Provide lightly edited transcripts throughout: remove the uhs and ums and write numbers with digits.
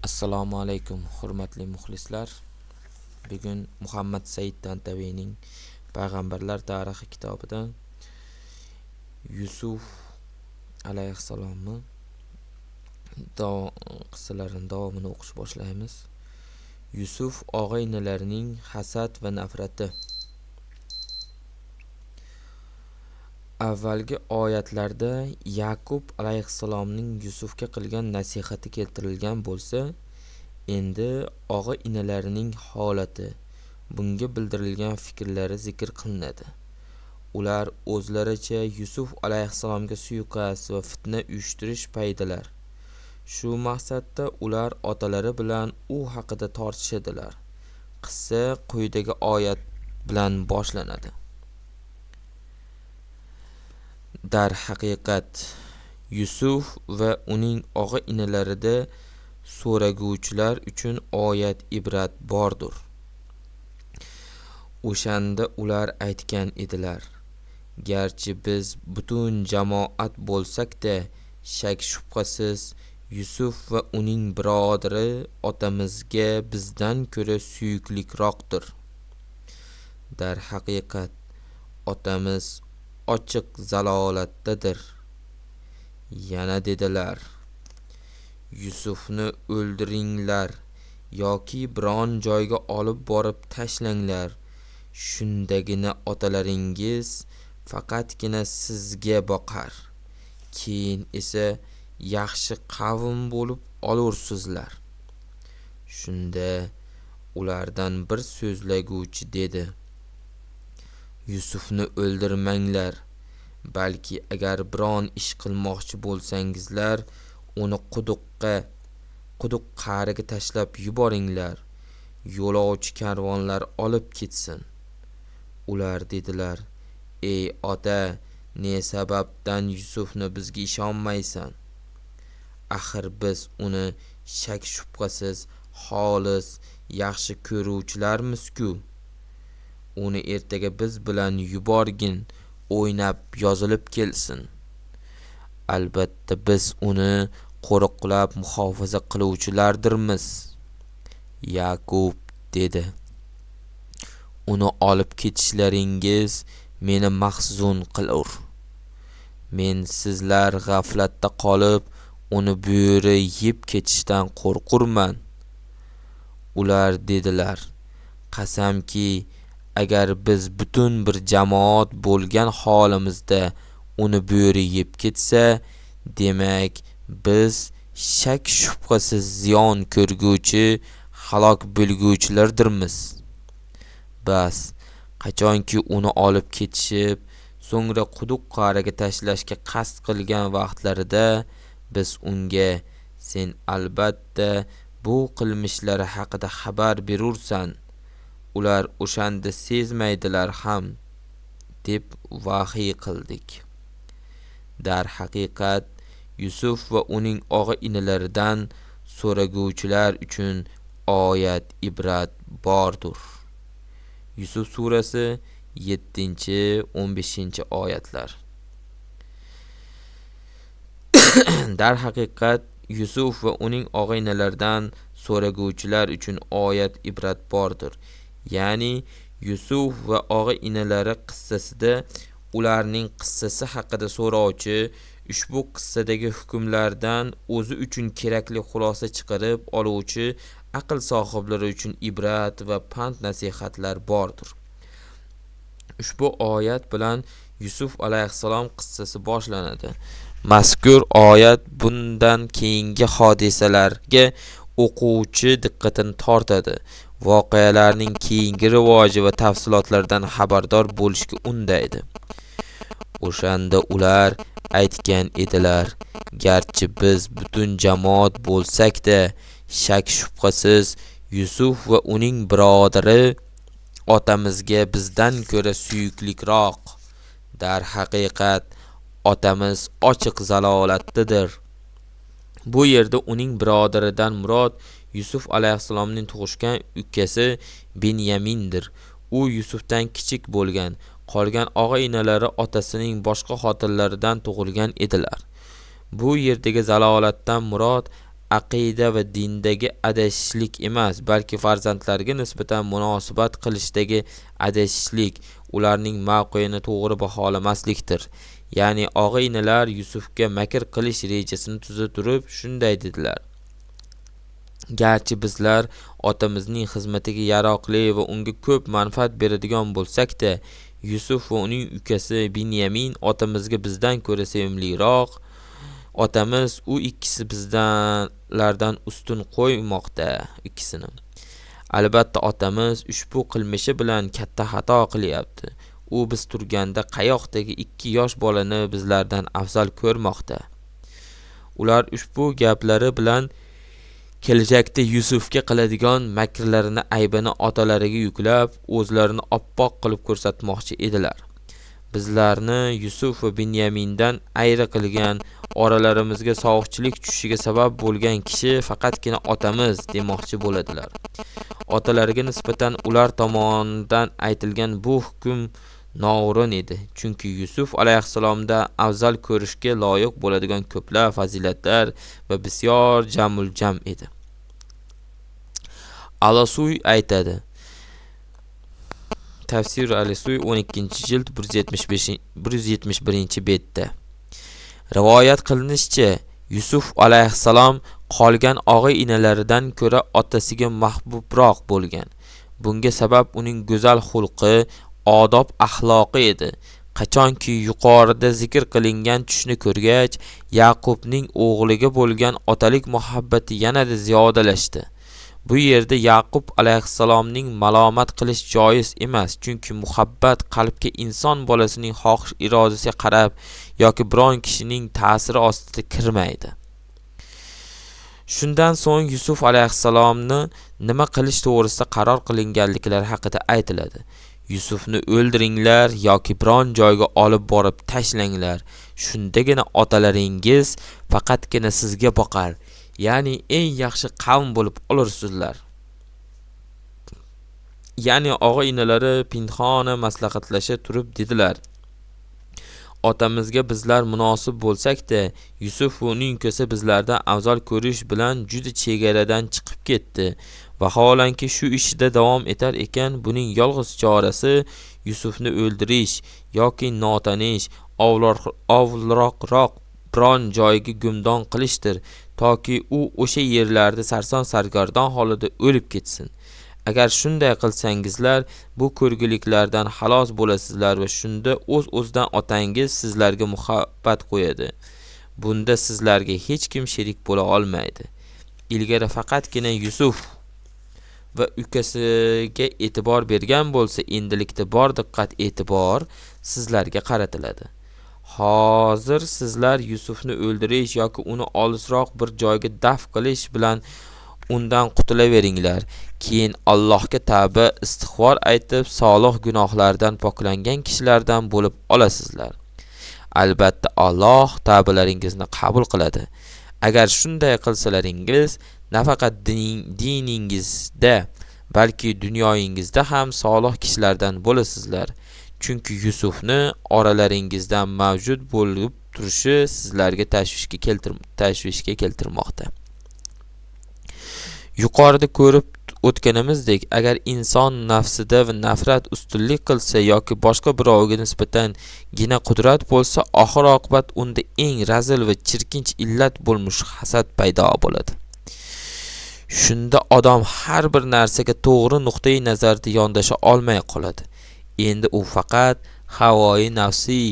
Assalomu alaykum, hurmatli muxlislar. Bugun Muhammad Said Tantaviyning Payg'ambarlar tarixi kitobidan Yusuf alayhissalomni qissalarini davomini o'qish boshlaymiz. Yusuf og'a-inilarining hasad va nafrati. Avvalgi oyatlarda Yaqub alayhissalomning Yusufga qilgan nasihati keltirilgan bo'lsa, endi og'a-inilarining holati, bunga bildirilgan fikrlari zikr qilinadi. Ular o'zlaricha Yusuf alayhissalomga suiqasd va fitna uyushtirish paydilar. Shu maqsadda ular otalari bilan u haqida tortishadilar. Qissa quyidagi oyat bilan boshlanadi. Dar haqiqat, Yusuf va uning og'a-inilarida so'raguvchilar uchun oyat ibrat bordir. O'shanda ular aytgan edilar: garchi biz butun jamoat bo'lsak-da, shak shubhasiz Yusuf va uning birodari otamizga bizdan ko'ra suyuklikroqdir. Dar haqiqat, otamiz ochiq zalolatdadir. Yana dedilar: Yusufni o'ldiringlar yoki biron joyga olib borib tashlanglar. Shundagina otalaringiz faqatgina sizga boqar. Keyin esa yaxshi qavm bo'lib olursizlar. Shunda ulardan bir so'zlaguvchi dedi: Yusufni o'ldirmanglar, balki agar biron ish qilmoqchi bo'lsangizlar, uni quduq qa'riga tashlab yuboringlar, yo'lovchi karvonlar olib ketsin. Ular dedilar: ey ota, ne sababdan Yusufni bizga ishonmaysan? Axir biz uni shak shubhasiz xolis yaxshi ko'ruvchilarmiz-ku. Uni ertaga biz bilan yuborgin, o'ynab yozilib kelsin. Albatta biz uni qo'riqlab muhofaza qiluvchilardirmiz. Yaqub dedi: uni olib ketishlaringiz meni mahzun qilur. Men sizlar g'aflatda qolib uni bo'ri yeb ketishdan qo'rqurman. Ular dedilar: qasamki, agar biz butun bir jamoat bo'lgan holimizda uni bo'ri yeb ketsa, demak biz shak shubhasiz ziyon ko'rguvchi, halok bo'lguvchilardirmiz. Bas, qachonki uni olib ketishib, so'ngra quduq qa'riga tashlashga qasd qilgan vaqtlarida biz unga: sen albatta bu qilmishlari haqida xabar berursan, ular o'shanda sezmaydilar ham, deb vahiy qildik. Dar haqiqat, Yusuf va uning og'a-inilaridan so'raguvchilar uchun oyat ibrat bordir. Yusuf surasi 7-15 oyatlar. Dar haqiqat, Yusuf va uning og'a-inilaridan so'raguvchilar uchun oyat ibrat bordir. Ya'ni Yusuf va og'a-inilari qissasida ularning qissasi haqida so'rovchi ushbu qissadagi hukmlardan o'zi uchun kerakli xulosa chiqarib oluvchi aql sohiblari uchun ibrat va pand nasihatlar bordir. Ushbu oyat bilan Yusuf alayhissalom qissasi boshlanadi. Mazkur oyat bundan keyingi hodisalarga o'quvchi diqqatini tortadi. Voqealarning keyingi rivoji va tafsilotlaridan xabardor bo'lishga undaydi. O'shanda ular aytgan edilar: garchi biz butun jamoat bo'lsak-da, shak shubhasiz Yusuf va uning birodari otamizga bizdan ko'ra suyuklikroq. Dar haqiqat, otamiz ochiq zalolatdadir. Bu yerda uning birodaridan murod Yusuf alayhissalomning tug'ishgan ukasi Benyamindir. U Yusufdan kichik bo'lgan. Qolgan og'a-inilari otasining boshqa xotinlaridan tug'ilgan edilar. Bu yerdagi zalolatdan murod aqida va dindagi adashishlik emas, balki farzandlarga nisbatan munosabat qilishdagi adashishlik, ularning mavqeini to'g'ri baholamaslikdir. Ya'ni og'a-inilar Yusufga makr qilish rejasini tuza turib shunday dedilar: garchi bizlar otamizning xizmatiga yaroqli va unga ko'p manfaat beradigan bo'lsak-da, Yusuf va uning ukasi Binyamin otamizga bizdan ko'ra sevimliroq. Otamiz u ikkisi bizlardan ustun qo'ymoqda ikkisini. Albatta otamiz ushbu qilmishi bilan katta xato qilyapti. U biz turganda qayoqdagi 2 yosh bolani bizlardan afzal ko'rmoqda. Ular ushbu gaplari bilan kelajakda Yusufga qiladigan makrlarini aybini otalariga yuklab, o'zlarini oppoq qilib ko'rsatmoqchi edilar. Bizlarni Yusuf va Binyamindan ayri qilgan, oralarimizga sovuqchilik tushishiga sabab bo'lgan kishi faqatgina otamiz demoqchi bo'ladilar. Otalariga nisbatan ular tomonidan aytilgan bu hukm noo'rin edi. Chunki Yusuf alayhissalomda afzal ko'rishga loyiq bo'ladigan ko'plab fazilatlar va bisyor jamul-jam edi. Al-Asuy aytadi. Tafsir Al-Asuy 12-jild 171-betda. Rivoyat qilinishicha, Yusuf alayhissalom qolgan og'a-inalaridan ko'ra otasiga mahbubroq bo'lgan. Bunga sabab uning go'zal xulqi, odob axloqi edi. Qachonki yuqorida zikr qilingan tushni ko'rgach, Yaqubning o'g'liga bo'lgan otalik muhabbati yanada ziyodalashdi. Bu yerda Yaqub alayhissalomning malomat qilish joiz emas, chunki muhabbat qalbga inson bolasining xohish irodasiga qarab yoki biron kishining ta'siri ostida kirmaydi. Shundan so'ng Yusuf alayhissalomni nima qilish to'g'risida qaror qilinganliklari haqida aytiladi. Yusufni o'ldiringlar yoki biron joyga olib borib tashlanglar. Shundagina otalaringiz faqatgina sizga boqar, ya'ni eng yaxshi qavm bo'lib olursizlar. Ya'ni og'a-inalari pinhona maslahatlasha turib dedilar: otamizga bizlar munosib bo'lsak-da, Yusuf va uning ukasi bizlardan afzal ko'rish bilan juda chegaradan chiqib ketdi. Vaholanki shu ishida davom etar ekan, buning yolg'iz chorasi Yusufni o'ldirish yoki notanish, ovulroq biron joyga gumdon qilishdir, toki u o'sha yerlarda sarson sargardon holida o'lib ketsin. Agar shunday qilsangizlar, bu ko'rgiliklardan xalos bo'lasizlar va shunda o'z-o'zidan otangiz sizlarga muhabbat qo'yadi. Bunda sizlarga hech kim sherik bo'la olmaydi. Ilgari faqatgina Yusuf va ukasiga e'tibor bergan bo'lsa, endilikda bor diqqat e'tibor sizlarga qaratiladi. Hozir sizlar Yusufni o'ldirish yoki uni olisroq bir joyga daf qilish bilan undan qutulaveringlar. Keyin Allohga tavba istig'for aytib, solih gunohlardan poklangan kishilardan bo'lib olasizlar. Albatta Alloh tavbalaringizni qabul qiladi. Agar shunday qilsalaringiz, nafaqat diningizda, balki dunyoyingizda ham solih kishilardan bo'lasizlar. Chunki Yusufni oralaringizdan mavjud bo'lib turishi sizlarga tashvishga keltirmoqda. Yuqorida ko'rib o'tganimizdek, agar inson nafsida va nafrat ustunlik qilsa yoki boshqa birovga nisbatan gina qudrat bo'lsa, oxir-oqibat unda eng razil va chirkinch illat bo'lmuş hasad paydo bo'ladi. Shunda odam har bir narsaga to'g'ri nuqtai nazarda yondasha olmay qoladi. Endi u faqat havoi nafsiy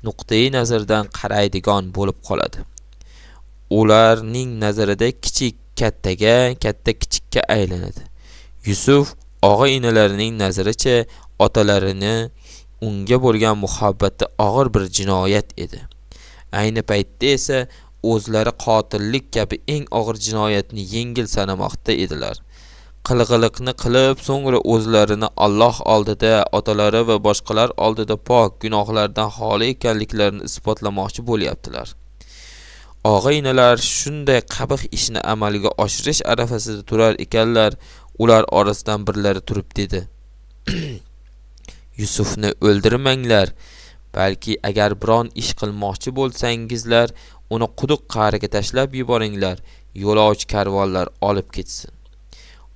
nuqtai nazardan qaraydigan bo'lib qoladi. Ularning nazarida kichik kattaga, katta kichikka aylanadi. Yusuf og'a-inalarining nazaricha otalarini unga bo'lgan muhabbati og'ir bir jinoyat edi. Ayni paytda esa o'zlari qotillik kabi eng og'ir jinoyatni yengil sanamoqda edilar. Qilg'iliqni qilib, so'ngra o'zlarini Alloh oldida, otalari va boshqalar oldida pok, gunohlardan xoli ekanliklarini isbotlamoqchi bo'lyaptilar. Og'a-inalar shunday qabih ishni amalga oshirish arafasida turar ekanlar, ular orasidan birlari turib dedi: Yusufni o'ldirmanglar, balki agar biron ish qilmoqchi bo'lsangizlar, uni quduq qa'riga tashlab yuboringlar yo'lovchi karvonlar olib ketsin.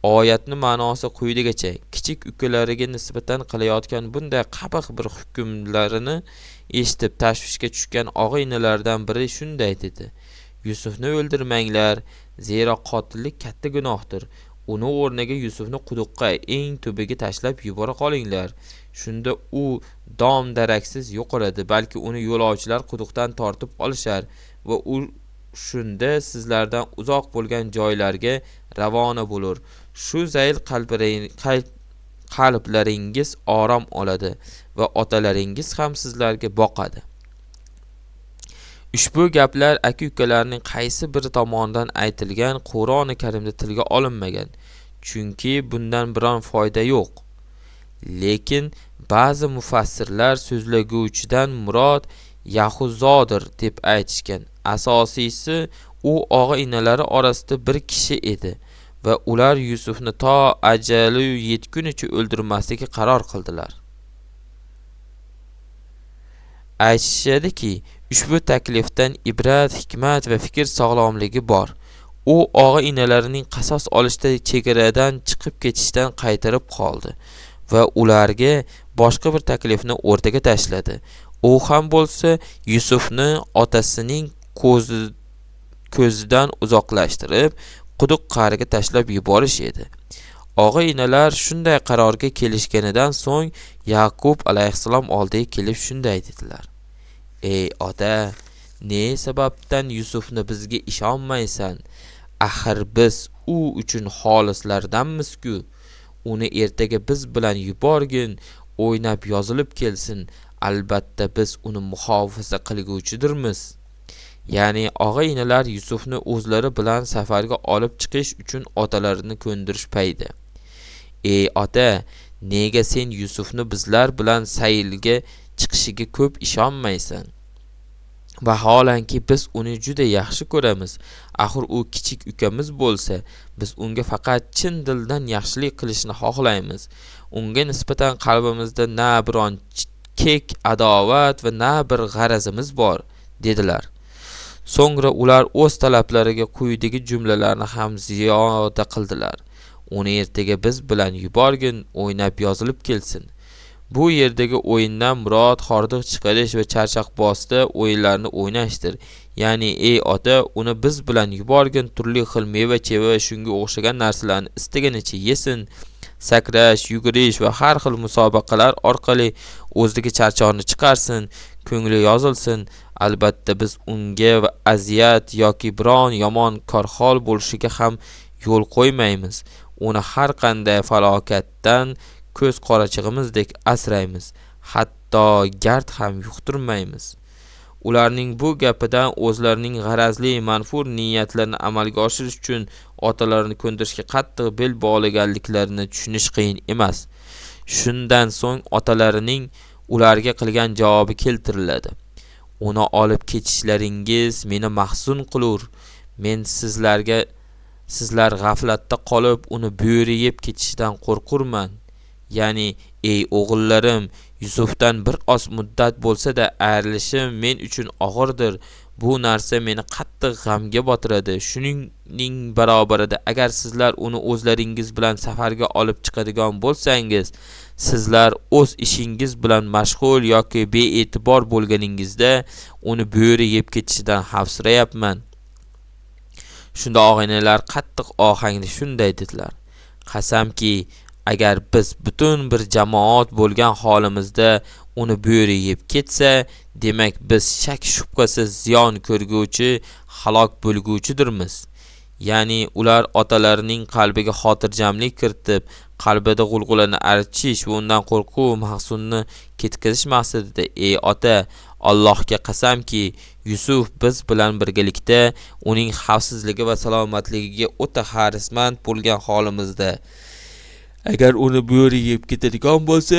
Oyatning ma'nosi quyidagicha: kichik ukalariga nisbatan qilayotgan bunday qabih bir hukmlarini eshitib tashvishga tushgan og'a-inilardan biri shunday dedi: Yusufni o'ldirmanglar, zero qotillik katta gunohdir. Uni o'rniga Yusufni quduqqa eng tubiga tashlab yubora qolinglar. Shunda u dom daraksiz yo'qoladi, balki uni yo'lovchilar quduqdan tortib olishar va u shunda sizlardan uzoq bo'lgan joylarga ravona bo'lur. Shu zayl qalblaringiz orom oladi va otalaringiz ham sizlarga boqadi. Ushbu gaplar aka-ukalarning qaysi biri tomonidan aytilgan Qur'oni Karimda tilga olinmagan, chunki bundan biron foyda yo'q. Lekin ba'zi mufassirlar so'zlaguvchidan murod Yahuzodir deb aytishgan. Asosiysi u og'a-inalari orasida bir kishi edi va ular Yusufni to ajali yetgunicha o'ldirmaslikka qaror qildilar. Aytishadiki, ushbu taklifdan ibrat, hikmat va fikr sog'lomligi bor. U og'a-inalarining qasos olishda chegaradan chiqib ketishdan qaytarib qoldi va ularga boshqa bir taklifni o'rtaga tashladi. U ham bo'lsa Yusufni otasining ko'zidan uzoqlashtirib, quduq qa'riga tashlab yuborish edi. Og'a-inalar shunday qarorga kelishganidan so'ng Yaqub alayhissalom oldiga kelib shunday dedilar: Ey ota, ne sababdan Yusufni bizga ishonmaysan? Axir biz u uchun xolislardanmiz-ku. Uni ertaga biz bilan yuborgin, o'ynab yozilib kelsin. Albatta biz uni muhofaza qilguvchidirmiz. Ya'ni og'a-inalar Yusufni o'zlari bilan safarga olib chiqish uchun otalarini ko'ndirish paydi. Ey ota, nega sen Yusufni bizlar bilan saylga chiqishiga ko'p ishonmaysan? Vaholanki biz uni juda yaxshi ko'ramiz. Axir u kichik ukamiz bo'lsa, biz unga faqat chin dildan yaxshilik qilishni xohlaymiz. Unga nisbatan qalbimizda na biron kek adovat va na bir g'arazimiz bor, dedilar. So'ngra ular o'z talablariga quyidagi jumlalarni ham ziyoda qildilar: Uni ertaga biz bilan yuborgin, o'ynab yozilib kelsin. Bu yerdagi o'yindan murod hordiq chiqarish va charchoqbosda o'yinlarni o'ynashdir. Ya'ni ey ota, uni biz bilan yuborgin, turli xil meva-cheva va shunga o'xshagan narsalarni istaganicha yesin. Sakrash, yugurish va har xil musobaqalar orqali o'ziga charchoqni chiqarsin, ko'ngli yozilsin. Albatta biz unga aziyat yoki biron yomon korxol bo'lishiga ham yo'l qo'ymaymiz. Uni har qanday falokatdan ko'z qorachig'imizdek asraymiz, hatto gard ham yuqtirmaymiz. Ularning bu gapidan o'zlarining g'arazli manfur niyatlarini amalga oshirish uchun otalarini ko'ndirishga qattiq bel bog'laganliklarini tushunish qiyin emas. Shundan so'ng otalarining ularga qilgan javobi keltiriladi: Uni olib ketishlaringiz meni mahzun qilur. Men sizlar g'aflatda qolib uni bo'ri yeb ketishidan qo'rqurman. Ya'ni ey o'g'illarim, Yusufdan bir oz muddat bo'lsa-da ayrilishim men uchun og'irdir. Bu narsa meni qattiq g'amga botiradi. Shuning barobarida agar sizlar uni o'zlaringiz bilan safarga olib chiqadigan bo'lsangiz, sizlar o'z ishingiz bilan mashg'ul yoki bee'tibor bo'lganingizda uni bo'ri yeb ketishidan xavfsirayapman. Shunda og'aynilar qattiq ohangda shunday dedilar: Qasamki, agar biz butun bir jamoat bo'lgan holimizda uni bo'ri yeb ketsa, demak biz shak shubhasiz ziyon ko'rguvchi, halok bo'lguvchidirmiz. Ya'ni ular otalarining qalbiga xotirjamlik kiritib, qalbida g'ulg'ulani archish va undan qo'rquv mahzunni ketkazish maqsadida: Ey ota, Allohga qasamki, Yusuf biz bilan birgalikda uning xavfsizligi va salomatligiga o'ta harismand bo'lgan holimizda agar uni bo'ri yeb ketadigan bo'lsa,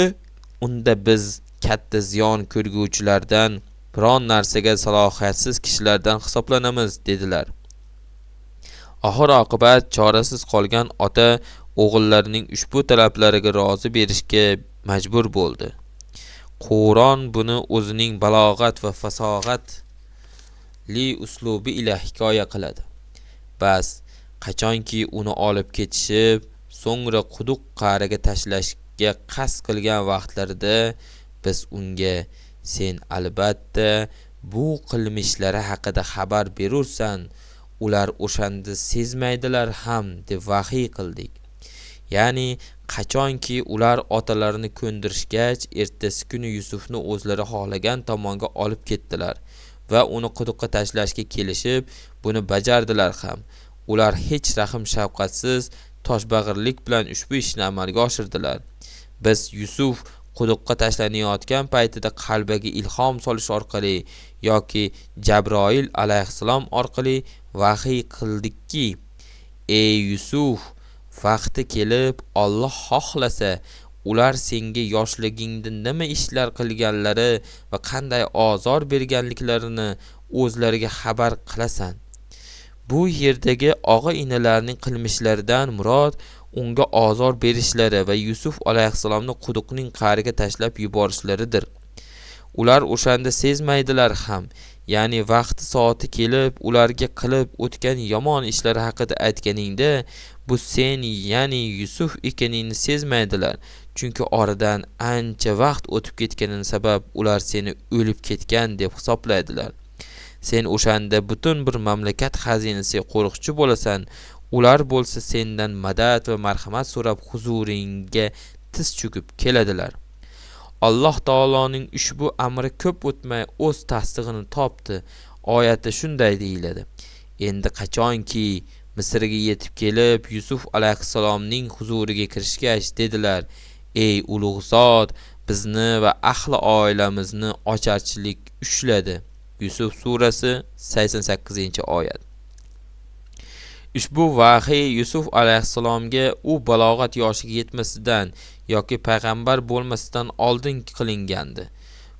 unda biz katta ziyon ko'rguvchilardan, biron narsaga salohiyatsiz kishilardan hisoblanamiz, dedilar. Oxir oqibat chorasiz qolgan ota o'g'illarining ushbu talablariga rozi berishga majbur bo'ldi. Qur'on buni o'zining balog'at va fasog'atli uslubi ila hikoya qiladi. Bas, qachonki uni olib ketishib, so'ngra quduq qa'riga tashlashga qasd qilgan vaqtlarida biz unga sen albatta bu qilmishlari haqida xabar berursan, ular o'shanda sezmaydilar ham deb vahiy qildik. Ya'ni qachonki ular otalarini ko'ndirishgach, ertasi kuni Yusufni o'zlari xohlagan tomonga olib ketdilar va uni quduqqa tashlashga kelishib, buni bajardilar ham. Ular hech rahim shafqatsiz toshbag'irlik bilan ushbu ishni amalga oshirdilar. Biz Yusuf quduqqa tashlanayotgan paytida qalbiga ilhom solish orqali yoki Jabroil alayhissalom orqali vahiy qildikki: ey Yusuf, vaqti kelib Alloh xohlasa, ular senga yoshligingda nima ishlar qilganlari va qanday ozor berganliklarini o'zlariga xabar qilasan. Bu yerdagi og'a-inalarning qilmishlaridan murod unga ozor berishlari va Yusuf alayhissalomni quduqning qa'riga tashlab yuborishlaridir. Ular o'shanda sezmaydilar ham. Ya'ni vaqti soati kelib ularga qilib o'tgan yomon ishlar haqida aytganingda, bu sen, ya'ni Yusuf ekaningni sezmaydilar. Chunki oradan ancha vaqt o'tib ketganini sabab ular seni o'lib ketgan deb hisoblaydilar. Sen o'shanda butun bir mamlakat xazinasiga qo'riqchi bo'lasan. Ular bo'lsa sendan madad va marhamat so'rab huzuringga tiz cho'kib keladilar. Alloh taoloning ushbu amri ko'p o'tmay o'z tasdig'ini topdi. Oyatda shunday deyiladi: endi qachonki Misrga yetib kelib Yusuf alayhissalomning huzuriga kirishgach dedilar: ey ulug' zot, bizni va ahli oilamizni ocharchilik ushladi. Yusuf surasi 88-oyat. Ushbu vahiy Yusuf alayhissalomga u balog'at yoshiga yetmasidan yoki payg'ambar bo'lmasidan oldin qilingandi.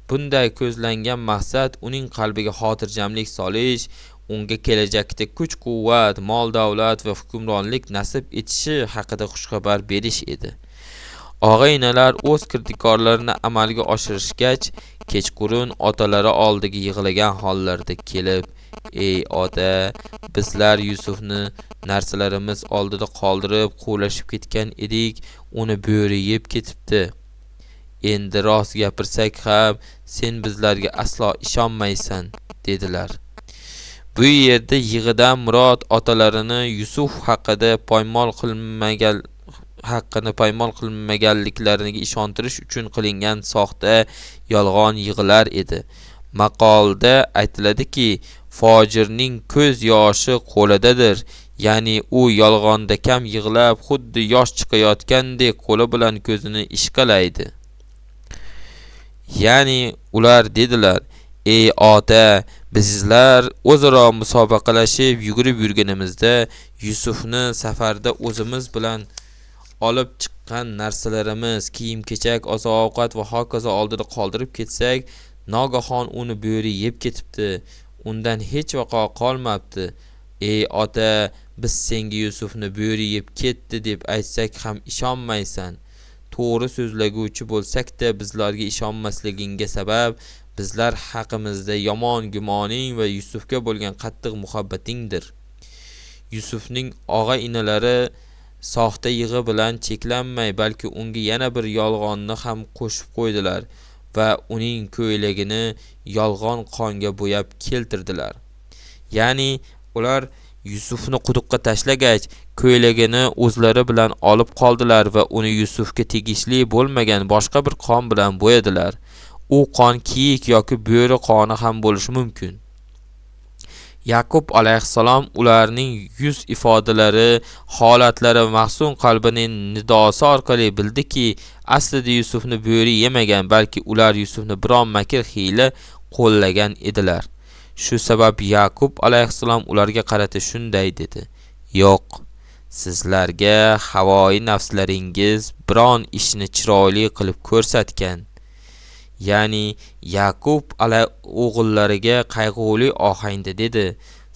Bunday ko'zlangan maqsad uning qalbiga xotirjamlik solish, unga kelajakda kuch-quvvat, mol-davlat va hukmronlik nasib etishi haqida xushxabar berish edi. Og'a-inalar o'z kirdikorlarini amalga oshirishgach, kechqurun otalari oldiga yig'lagan hollarida kelib: ey ota, bizlar Yusufni narsalarimiz oldida qoldirib quvlashib ketgan edik, uni bo'ri yeb ketibdi. Endi rost gapirsak ham sen bizlarga aslo ishonmaysan dedilar. Bu yerda yig'idan murod otalarini Yusuf haqida poymol qilmaganliklariga ishontirish uchun qilingan soxta yolg'on yig'lar edi. Maqolda aytiladiki, fojirning ko'z yoshi qo'lidadir. Ya'ni u yolg'onda kam yig'lab, xuddi yosh chiqayotgandek qo'li bilan ko'zini ishqalaydi. Ya'ni ular dedilar: ey ota, bizlar o'zaro musobaqalashib yugurib yurganimizda Yusufni safarda o'zimiz bilan olib chiqqan narsalarimiz, kiyim-kechak, oziq-ovqat va hokazo oldida qoldirib ketsak, nogahon uni bo'ri yeb ketibdi. Undan hech vaqo qolmabdi. Ey ota, biz senga Yusufni bo'ri yeb ketdi deb aytsak ham ishonmaysan. To'g'ri so'zlaguvchi bo'lsak-da bizlarga ishonmasligingga sabab bizlar haqimizda yomon gumoning va Yusufga bo'lgan qattiq muhabbatingdir. Yusufning og'a-inalari soxta yig'i bilan cheklanmay, balki unga yana bir yolg'onni ham qo'shib qo'ydilar va uning ko'ylagini yolg'on qonga bo'yab keltirdilar. Ya'ni ular Yusufni quduqqa tashlagach, ko'ylagini o'zlari bilan olib qoldilar va uni Yusufga tegishli bo'lmagan boshqa bir qon bilan bo'yadilar. U qon kiyik yoki bo'ri qoni ham bo'lishi mumkin. Yaqub alayhissalom ularning yuz ifodalari, holatlari va mahzun qalbining nidosi orqali bildiki, aslida Yusufni bo'ri yemagan, balki ular Yusufni biron makr hiyla qo'llagan edilar. Shu sabab Yaqub alayhissalom ularga qarata shunday dedi: yo'q, sizlarga havoi nafslaringiz biron ishni chiroyli qilib ko'rsatgan. Ya'ni Yaqub o'g'illariga qayg'uli ohangda dedi: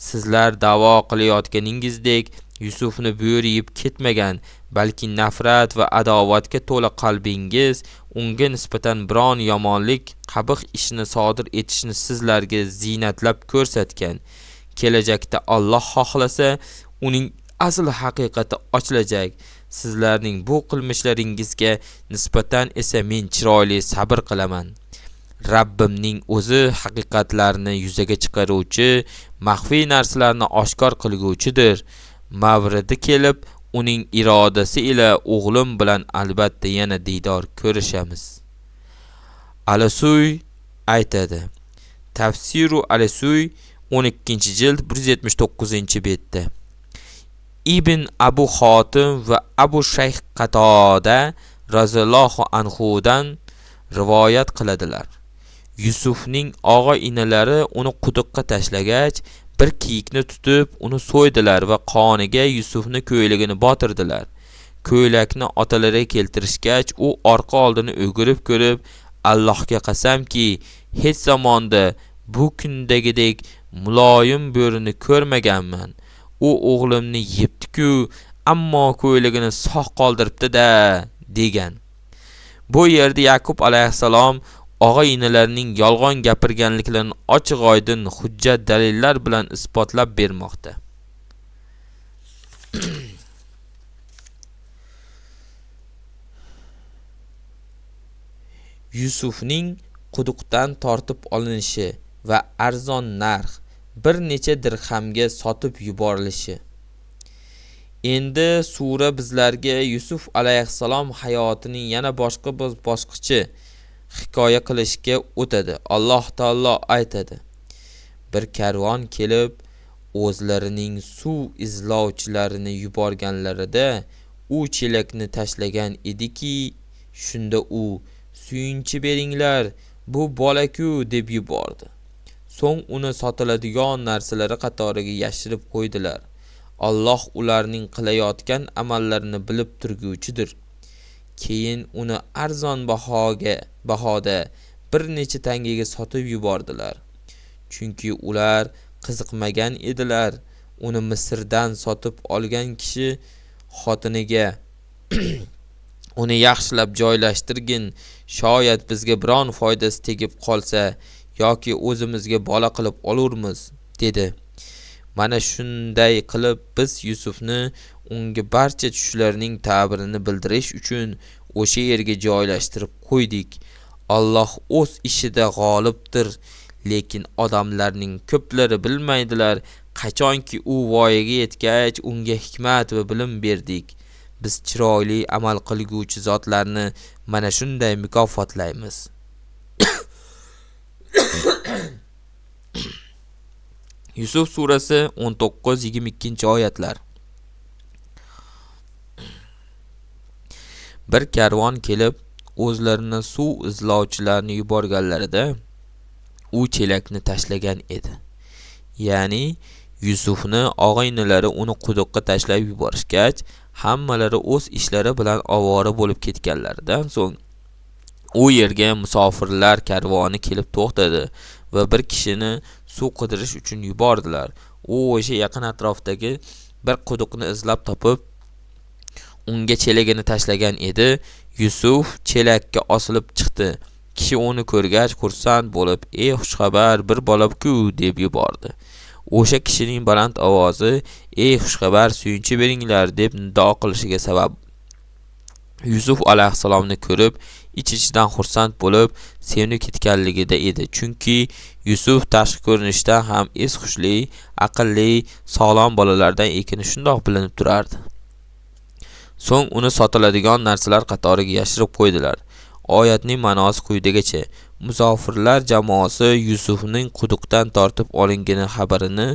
sizlar da'vo qilayotganingizdek Yusufni bo'ri yeb ketmagan, balki nafrat va adovatga to'la qalbingiz unga nisbatan biron yomonlik, qabih ishni sodir etishni sizlarga ziynatlab ko'rsatgan. Kelajakda Alloh xohlasa, uning asl haqiqati ochilajak. Sizlarning bu qilmishlaringizga nisbatan esa men chiroyli sabr qilaman. Rabbimning o'zi haqiqatlarni yuzaga chiqaruvchi, maxfiy narsalarni oshkor qilguvchidir. Mavridi kelib, uning irodasi ila o'g'lim bilan albatta yana diydor ko'rishamiz. Al-Suy aytadi. Tafsiru Al-Suy 12-jild 179-betda. Ibn Abu Xotim va Abu Shayx Qatoda roziyallohu anhudan rivoyat qiladilar. Yusufning og'a-inalari uni quduqqa tashlagach, bir kiyikni tutib, uni so'ydilar va qoniga Yusufni ko'ylagini botirdilar. Ko'ylakni otalariga keltirishgach, u orqa oldini o'girib ko'rib, Allohga qasamki, hech zamonda bu kundagidek muloyim bo'rini ko'rmaganman. U o'g'limni yebdi-ku, ammo ko'ylagini sog' qoldiribdi-da, degan. Bu yerda Yaqub alayhissalom og'a-inalarining yolg'on gapirganliklarini ochiq-oydin hujjat dalillar bilan isbotlab bermoqda. Yusufning quduqdan tortib olinishi va arzon narx bir necha dirhamga sotib yuborilishi. Endi sura bizlarga Yusuf alayhissalom hayotining yana boshqa bosqichi hikoya qilishga o'tadi. Alloh taolo aytadi. Bir karvon kelib, o'zlarining suv izlovchilarini yuborganlarida u chelakni tashlagan ediki, shunda u suyunchi beringlar, bu bola-ku deb yubordi. So'ng uni sotiladigan narsalari qatoriga yashirib qo'ydilar. Alloh ularning qilayotgan amallarini bilib turguvchidir. Keyin uni arzon bahoda bir necha tangaga sotib yubordilar. Chunki ular qiziqmagan edilar. Uni Misrdan sotib olgan kishi xotiniga uni yaxshilab joylashtirgin, shoyat bizga biron foydasi tegib qolsa yoki o'zimizga bola qilib olurmiz, dedi. Mana shunday qilib biz Yusufni unga barcha tushlarining ta'birini bildirish uchun o'sha yerga joylashtirib qo'ydik. Alloh o'z ishida g'olibdir, lekin odamlarning ko'plari bilmaydilar. Qachonki u voyaga yetgach, unga hikmat va bilim berdik. Biz chiroyli amal qilguvchi zotlarni mana shunday mukofotlaymiz. Yusuf surasi 19-22-oyatlar. Bir karvon kelib, o'zlarini suv izlovchilarini yuborganlarida u chelakni tashlagan edi. Ya'ni Yusufni og'a-inalari uni quduqqa tashlab yuborishgach, hammalari o'z ishlari bilan ovora bo'lib ketganlaridan so'ng u yerga musofirlar karvoni kelib to'xtadi va bir kishini suv qidirish uchun yubordilar. U o'sha yaqin atrofdagi bir quduqni izlab topib, unga chelagini tashlagan edi. Yusuf chelakka osilib chiqdi. Kishi uni ko'rgach xursand bo'lib, "Ey xushxabar, bir bola-ku" deb yubordi. O'sha kishining baland ovozi, "Ey xushxabar, suyunchi beringlar" deb nido qilishiga sabab Yusuf alayhissalomni ko'rib, ich-ichidan xursand bo'lib, sevinib ketganligida edi. Chunki Yusuf tashqi ko'rinishdan ham es-xushli, aqlli, sog'lom bolalardan ekani shundoq bilinib turardi. So'ng uni sotiladigan narsalar qatoriga yashirib qo'ydilar. Oyatning ma'nosi quyidagicha: Musofirlar jamoasi Yusufning quduqdan tortib olingani xabarini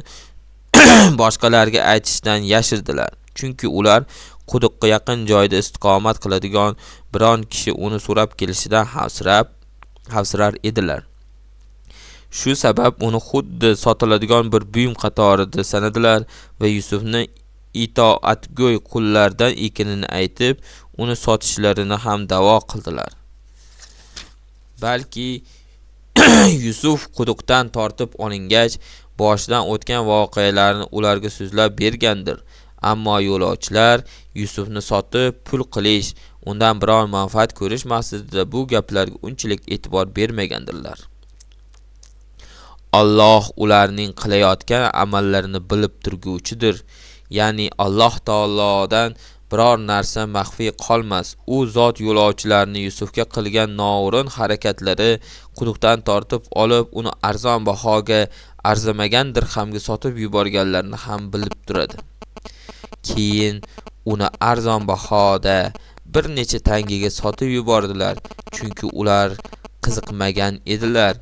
boshqalarga aytishdan yashirdilar. Chunki ular quduqqa yaqin joyda istiqomat qiladigan biron kishi uni so'rab kelishidan xavfsirar edilar. Shu sabab uni xuddi sotiladigan bir buyum qatorida sanadilar va Yusufni itoatgo'y qullardan ekanini aytib, uni sotishlarini ham da'vo qildilar. Balki Yusuf quduqdan tortib olingach, boshidan o'tgan voqealarni ularga so'zlab bergandir. Ammo yo'lovchilar Yusufni sotib pul qilish, undan biron manfaat ko'rish maqsadida bu gaplarga unchalik e'tibor bermagandirlar. Alloh ularning qilayotgan amallarini bilib turguvchidir. ya'ni Alloh taolodan biror narsa maxfiy qolmas. U zot yo'lovchilarni Yusufga qilgan noo'rin harakatlari quduqdan tortib olib, uni arzon bahoga arzimagan dirhamga sotib yuborganlarini ham bilib turadi. Keyin uni arzon bahoda bir necha tangaga sotib yubordilar, chunki ular qiziqmagan edilar.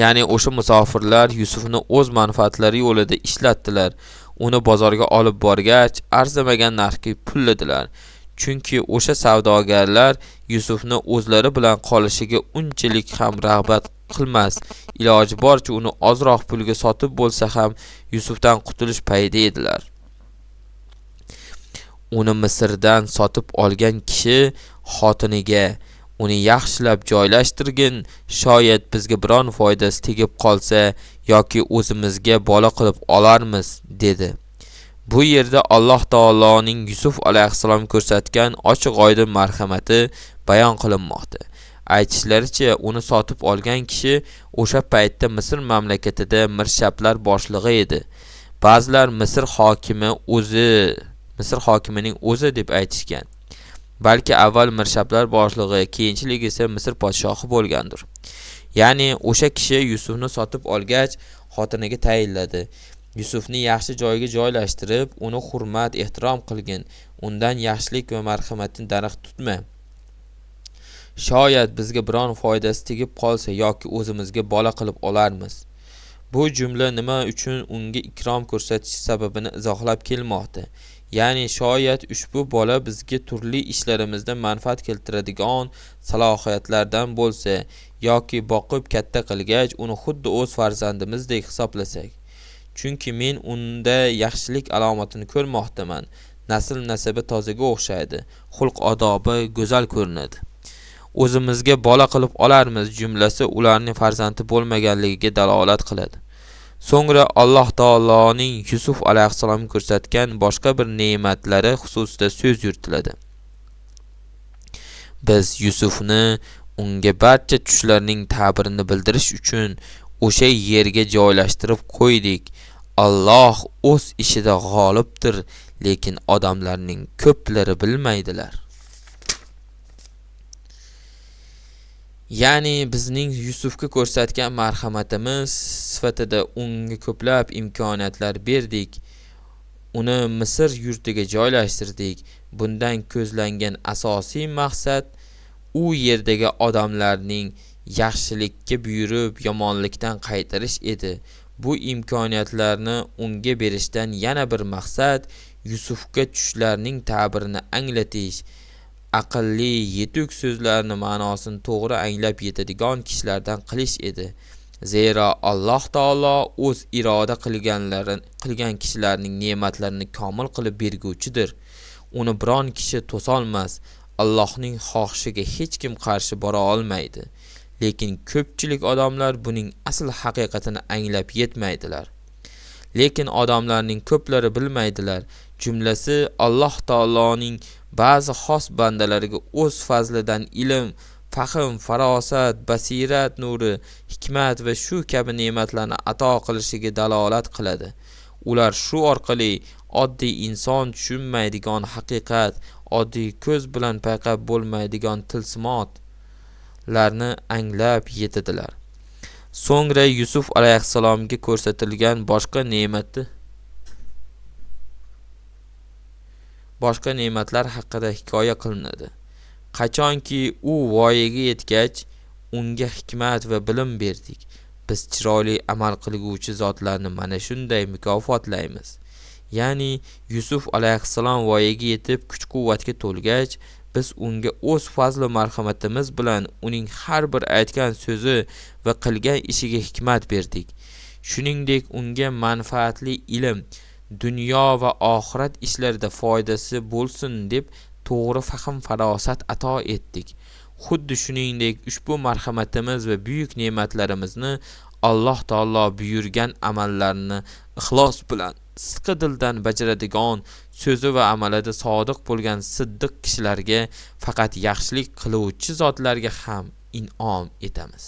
Ya'ni o'sha musofirlar Yusufni o'z manfaatlari yo'lida ishlatdilar. Uni bozorga olib borgach, arzimagan narxga pulladilar. Chunki o'sha savdogarlar Yusufni o'zlari bilan qolishiga unchalik ham rag'bat qilmas. Iloji boricha uni ozroq pulga sotib bo'lsa ham Yusufdan qutulish payida edilar. Uni Misrdan sotib olgan kishi xotiniga uni yaxshilab joylashtirgin, shoyat bizga biron foydasi tegib qolsa yoki o'zimizga bola qilib olarmiz, dedi. Bu yerda Alloh taoloning Yusuf alayhissalom ko'rsatgan ochiq-oydin marhamati bayon qilinmoqda. Aytishlaricha, uni sotib olgan kishi o'sha paytda Misr mamlakatida mirshablar boshlig'i edi. Ba'zilar Misr hokimining o'zi deb aytishgan. Balki avval mirshablar boshlig'i, keyinchalik esa Misr podshohi bo'lgandir. Ya'ni o'sha kishi Yusufni sotib olgach, xotiniga tayinladi. Yusufni yaxshi joyga joylashtirib, uni hurmat, ehtirom qilgin. Undan yaxshilik va marhamatni daraxt tutma. Shoyat bizga biron foydasi tegib qolsa yoki o'zimizga bola qilib olarmiz. Bu jumla nima uchun unga ikrom ko'rsatish sababini izohlab kelmoqda. Ya'ni shoyat ushbu bola bizga turli ishlarimizda manfaat keltiradigan salohiyatlardan bo'lsa yoki boqib katta qilgach uni xuddi o'z farzandimizdek hisoblasak. Chunki men unda yaxshilik alomatini ko'rmoqdaman. Nasl nasabi tozaga o'xshaydi, xulq odobi go'zal ko'rinadi. O'zimizga bola qilib olarmiz jumlasi ularning farzandi bo'lmaganligiga dalolat qiladi. So'ngra Alloh taoloning Yusuf alayhissalom ko'rsatgan boshqa bir ne'matlari xususida so'z yuritiladi. Biz Yusufni unga barcha tushlarning ta'birini bildirish uchun o'sha yerga joylashtirib qo'ydik. Alloh o'z ishida g'olibdir, lekin odamlarning ko'plari bilmaydilar. Ya'ni bizning Yusufga ko'rsatgan marhamatimiz sifatida unga ko'plab imkoniyatlar berdik. Uni Misr yurtiga joylashtirdik. Bundan ko'zlangan asosiy maqsad u yerdagi odamlarning yaxshilikka buyurib, yomonlikdan qaytarish edi. Bu imkoniyatlarni unga berishdan yana bir maqsad Yusufga tushlarning ta'birini anglatish. Aqlli, yetuk so'zlarni ma'nosini to'g'ri anglab yetadigan kishilardan qilish edi. Zero Alloh taolo o'z iroda qilgan kishilarning ne'matlarini komil qilib berguvchidir. Uni biron kishi to'solmas. Allohning xohishiga hech kim qarshi bora olmaydi. Lekin ko'pchilik odamlar buning asl haqiqatini anglab yetmaydilar. Lekin odamlarning ko'plari bilmaydilar. Jumlasi Alloh taoloning ba'zi xos bandalariga o'z fazlidan ilm, fahm, farosat, basirat nuri, hikmat va shu kabi ne'matlarni ato qilishiga dalolat qiladi. Ular shu orqali oddiy inson tushunmaydigan haqiqat, oddiy ko'z bilan payqab bo'lmaydigan tilsimotlarni anglab yetadilar. So'ngra Yusuf alayhissalomga ko'rsatilgan boshqa ne'matlar haqida hikoya qilinadi. Qachonki u voyaga yetgach, unga hikmat va bilim berdik. Biz chiroyli amal qilguvchi zotlarni mana shunday mukofotlaymiz. Ya'ni Yusuf alayhissalom voyaga yetib kuch-quvvatga to'lgach, biz unga o'z fazl va marhamatimiz bilan uning har bir aytgan so'zi va qilgan ishiga hikmat berdik. Shuningdek, unga manfaatli ilm, dunyo va oxirat ishlarida foydasi bo'lsin deb to'g'ri fahm farosat ato etdik. Xuddi shuningdek, ushbu marhamatimiz va buyuk ne'matlarimizni Alloh taolo buyurgan amallarni ixlos bilan sidqi dildan bajaradigan, so'zi va amalida sodiq bo'lgan siddiq kishilarga, faqat yaxshilik qiluvchi zotlarga ham in'om etamiz.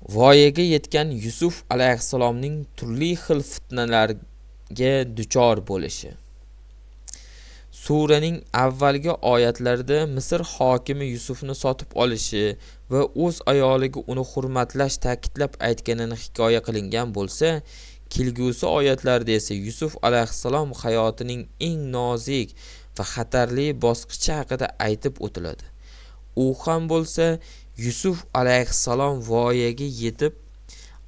Voyaga yetgan Yusuf alayhissalomning turli xil fitnalarga duchor bo'lishi. Suraning avvalgi oyatlarida Misr hokimi Yusufni sotib olishi va o'z ayoliga uni hurmatlash ta'kidlab aytganini hikoya qilingan bo'lsa, kelgusi oyatlarda esa Yusuf alayhissalom hayotining eng nozik va xatarli bosqichi haqida aytib o'tiladi. U ham bo'lsa, Yusuf alayhissalom voyaga yetib,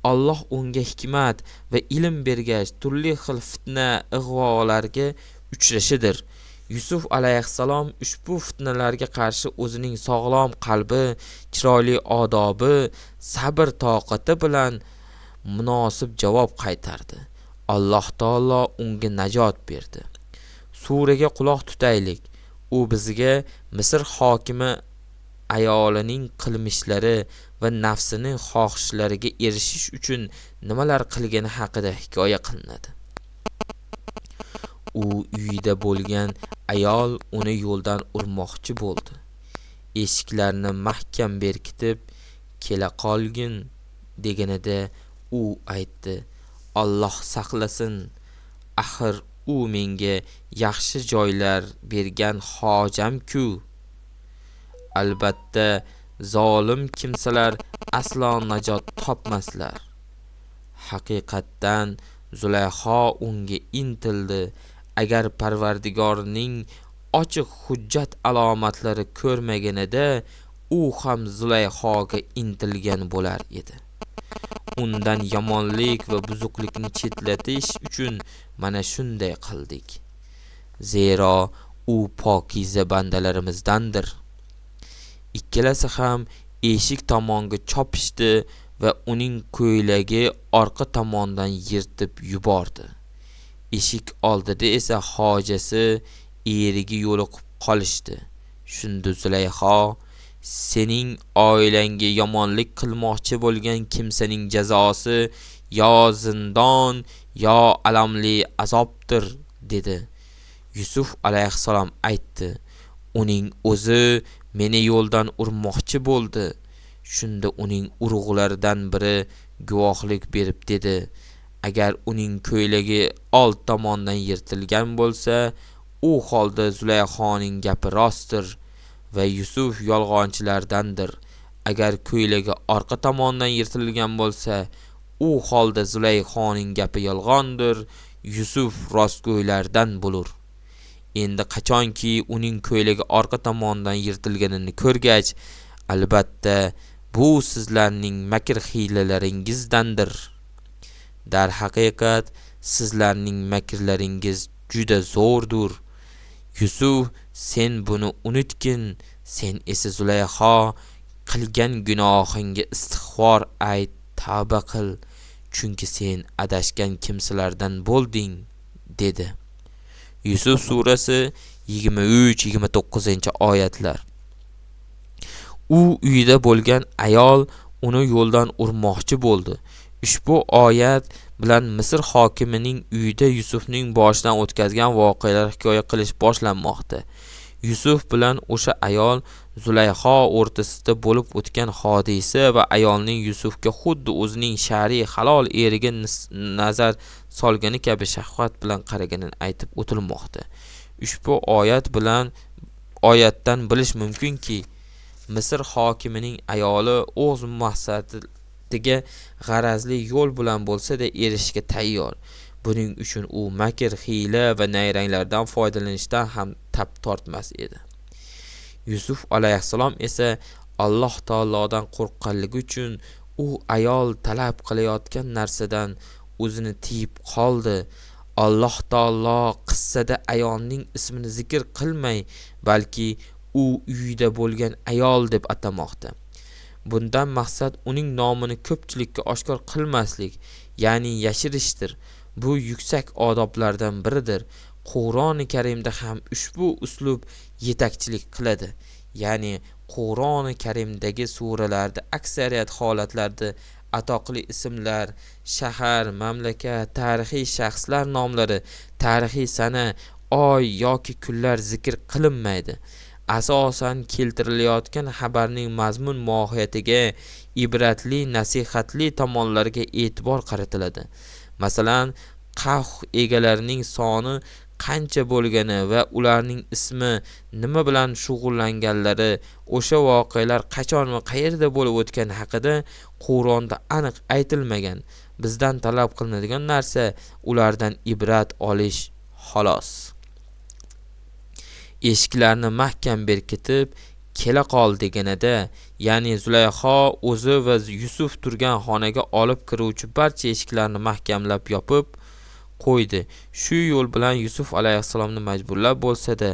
Alloh unga hikmat va ilm bergach, turli xil fitna, ig'volarga uchrashidir. Yusuf alayhissalom ushbu fitnalarga qarshi o'zining sog'lom qalbi, chiroyli odobi, sabr toqati bilan munosib javob qaytardi. Alloh taolo unga najot berdi. Suraga quloq tutaylik. U bizga Misr hokimi ayolining qilmishlari va nafsining xohishlariga erishish uchun nimalar qilgani haqida hikoya qilinadi. U uyida bo'lgan ayol uni yo'ldan urmoqchi bo'ldi. Eshiklarni mahkam berkitib, "Kela qolgin" deganida u aytdi: "Alloh saqlasin, axir u menga yaxshi joylar bergan hojam-ku." Albatta, zolim kimsalar aslo najot topmaslar. Haqiqatdan Zulayho unga intildi. Agar Parvardigorning ochiq hujjat alomatlari ko'rmaganida, u ham Zulayhoga intilgan bo'lar edi. Undan yomonlik va buzuqlikni chetlatish uchun mana shunday qildik. Zero u pokiza bandalarimizdandir. Ikkalasi ham eshik tomonga chopishdi va uning ko'ylagi orqa tomondan yirtib yubordi. Eshik oldida esa hojasi eriga yo'liqib qolishdi. Shunda Zulayho: "Sening oilangga yomonlik qilmoqchi bo'lgan kimsaning jazosi yo zindon, yo alamli azobdir" dedi. Yusuf alayhissalom aytdi: "Uning o'zi meni yo'ldan urmoqchi bo'ldi." Shunda uning urug'laridan biri guvohlik berib dedi: "Agar uning ko'ylagi old tomondan yirtilgan bo'lsa, u holda Zulayhoning gapi rostdir va Yusuf yolg'onchilardandir. Agar ko'ylagi orqa tomondan yirtilgan bo'lsa, u holda Zulayhoning gapi yolg'ondir, Yusuf rostgo'ylardan bo'lur." Endi qachonki uning ko'ylagi orqa tomondan yirtilganini ko'rgach, albatta bu sizlarning makr hiylalaringizdandir. Dar haqiqat sizlarning makrlaringiz juda zo'rdur. Yusuf, sen buni unutgin, sen esa Zulayho, qilgan gunohingga istig'for ayt, tavba qil, chunki sen adashgan kimsalardan bo'lding, dedi. Yusuf surasi 23-29-oyatlar. U uyida bo'lgan ayol uni yo'ldan urmoqchi bo'ldi. Ushbu oyat bilan Misr hokimining uyida Yusufning boshidan o'tkazgan voqealar hikoya qilish boshlanmoqda. Yusuf bilan o'sha ayol Zulayho o'rtasida bo'lib o'tgan hodisa va ayolning Yusufga xuddi o'zining shariy halol eriga nazar solgani kabi shahvat bilan qaraganini aytib o'tilmoqda. Ushbu oyatdan bilish mumkinki, Misr hokimining ayoli o'z maqsadiga g'arazli yo'l bilan bo'lsa-da erishishga tayyor. Buning uchun u makr, hiyla va nayranglardan foydalanishdan ham tap tortmas edi. Yusuf alayhissalom esa Alloh taolodan qo'rqqanligi uchun u ayol talab qilayotgan narsadan o'zini tiyib qoldi. Alloh taolo qissada ayolning ismini zikr qilmay, balki u uyida bo'lgan ayol deb atamoqda. Bundan maqsad uning nomini ko'pchilikka oshkor qilmaslik, ya'ni yashirishdir. Bu yuksak odoblardan biridir. Qur'oni Karimda ham ushbu uslub yetakchilik qiladi. Ya'ni Qur'oni Karimdagi suralarda aksariyat holatlarda atoqli ismlar, shahar, mamlakat, tarixiy shaxslar nomlari, tarixiy sana, oy yoki kunlar zikr qilinmaydi. asosan keltirilayotgan xabarning mazmun mohiyatiga, ibratli, nasihatli tomonlarga e'tibor qaratiladi. Masalan, qavm egalarining soni qancha bo'lgani va ularning ismi, nima bilan shug'ullanganlari, o'sha voqealar qachon va qayerda bo'lib o'tgani haqida Qur'onda aniq aytilmagan. Bizdan talab qilinadigan narsa ulardan ibrat olish xolos. Eshiklarni mahkam berkitib, kela qol deganida, ya'ni Zulayho o'zi va Yusuf turgan xonaga olib kiruvchi barcha eshiklarni mahkamlab yopib qo'ydi. Shu yo'l bilan Yusuf alayhissalomni majburlab bo'lsa-da,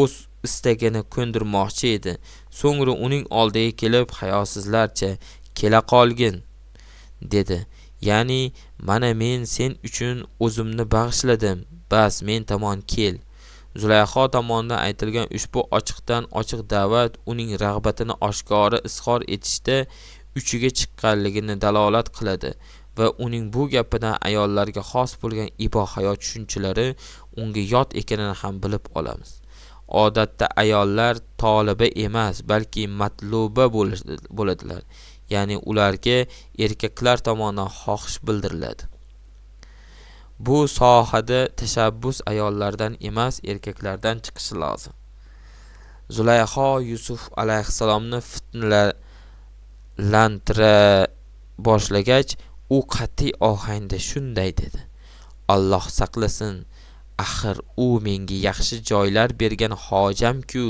o'z istagini ko'ndirmoqchi edi. So'ngra uning oldiga kelib, hayosizlarcha kela qolgin dedi. Ya'ni, mana men sen uchun o'zimni bag'ishladim. Bas, men tomon kel. Zulayho tomonidan aytilgan ushbu ochiqdan ochiq da'vat uning rag'batini oshkora izhor etishda uchiga chiqqanligini dalolat qiladi va uning bu gapidan ayollarga xos bo'lgan ibohayot tushunchalari unga yot ekanini ham bilib olamiz. Odatda ayollar toliba emas, balki matluba bo'ladilar. Ya'ni ularga erkaklar tomonidan xohish bildiriladi. Bu sohada tashabbus ayollardan emas, erkaklardan chiqishi lozim. Zulayho Yusuf alayhissalomni fitnalantira boshlagach, u qat'iy ohangda shunday dedi: Alloh saqlasin, axir u menga yaxshi joylar bergan hojam-ku,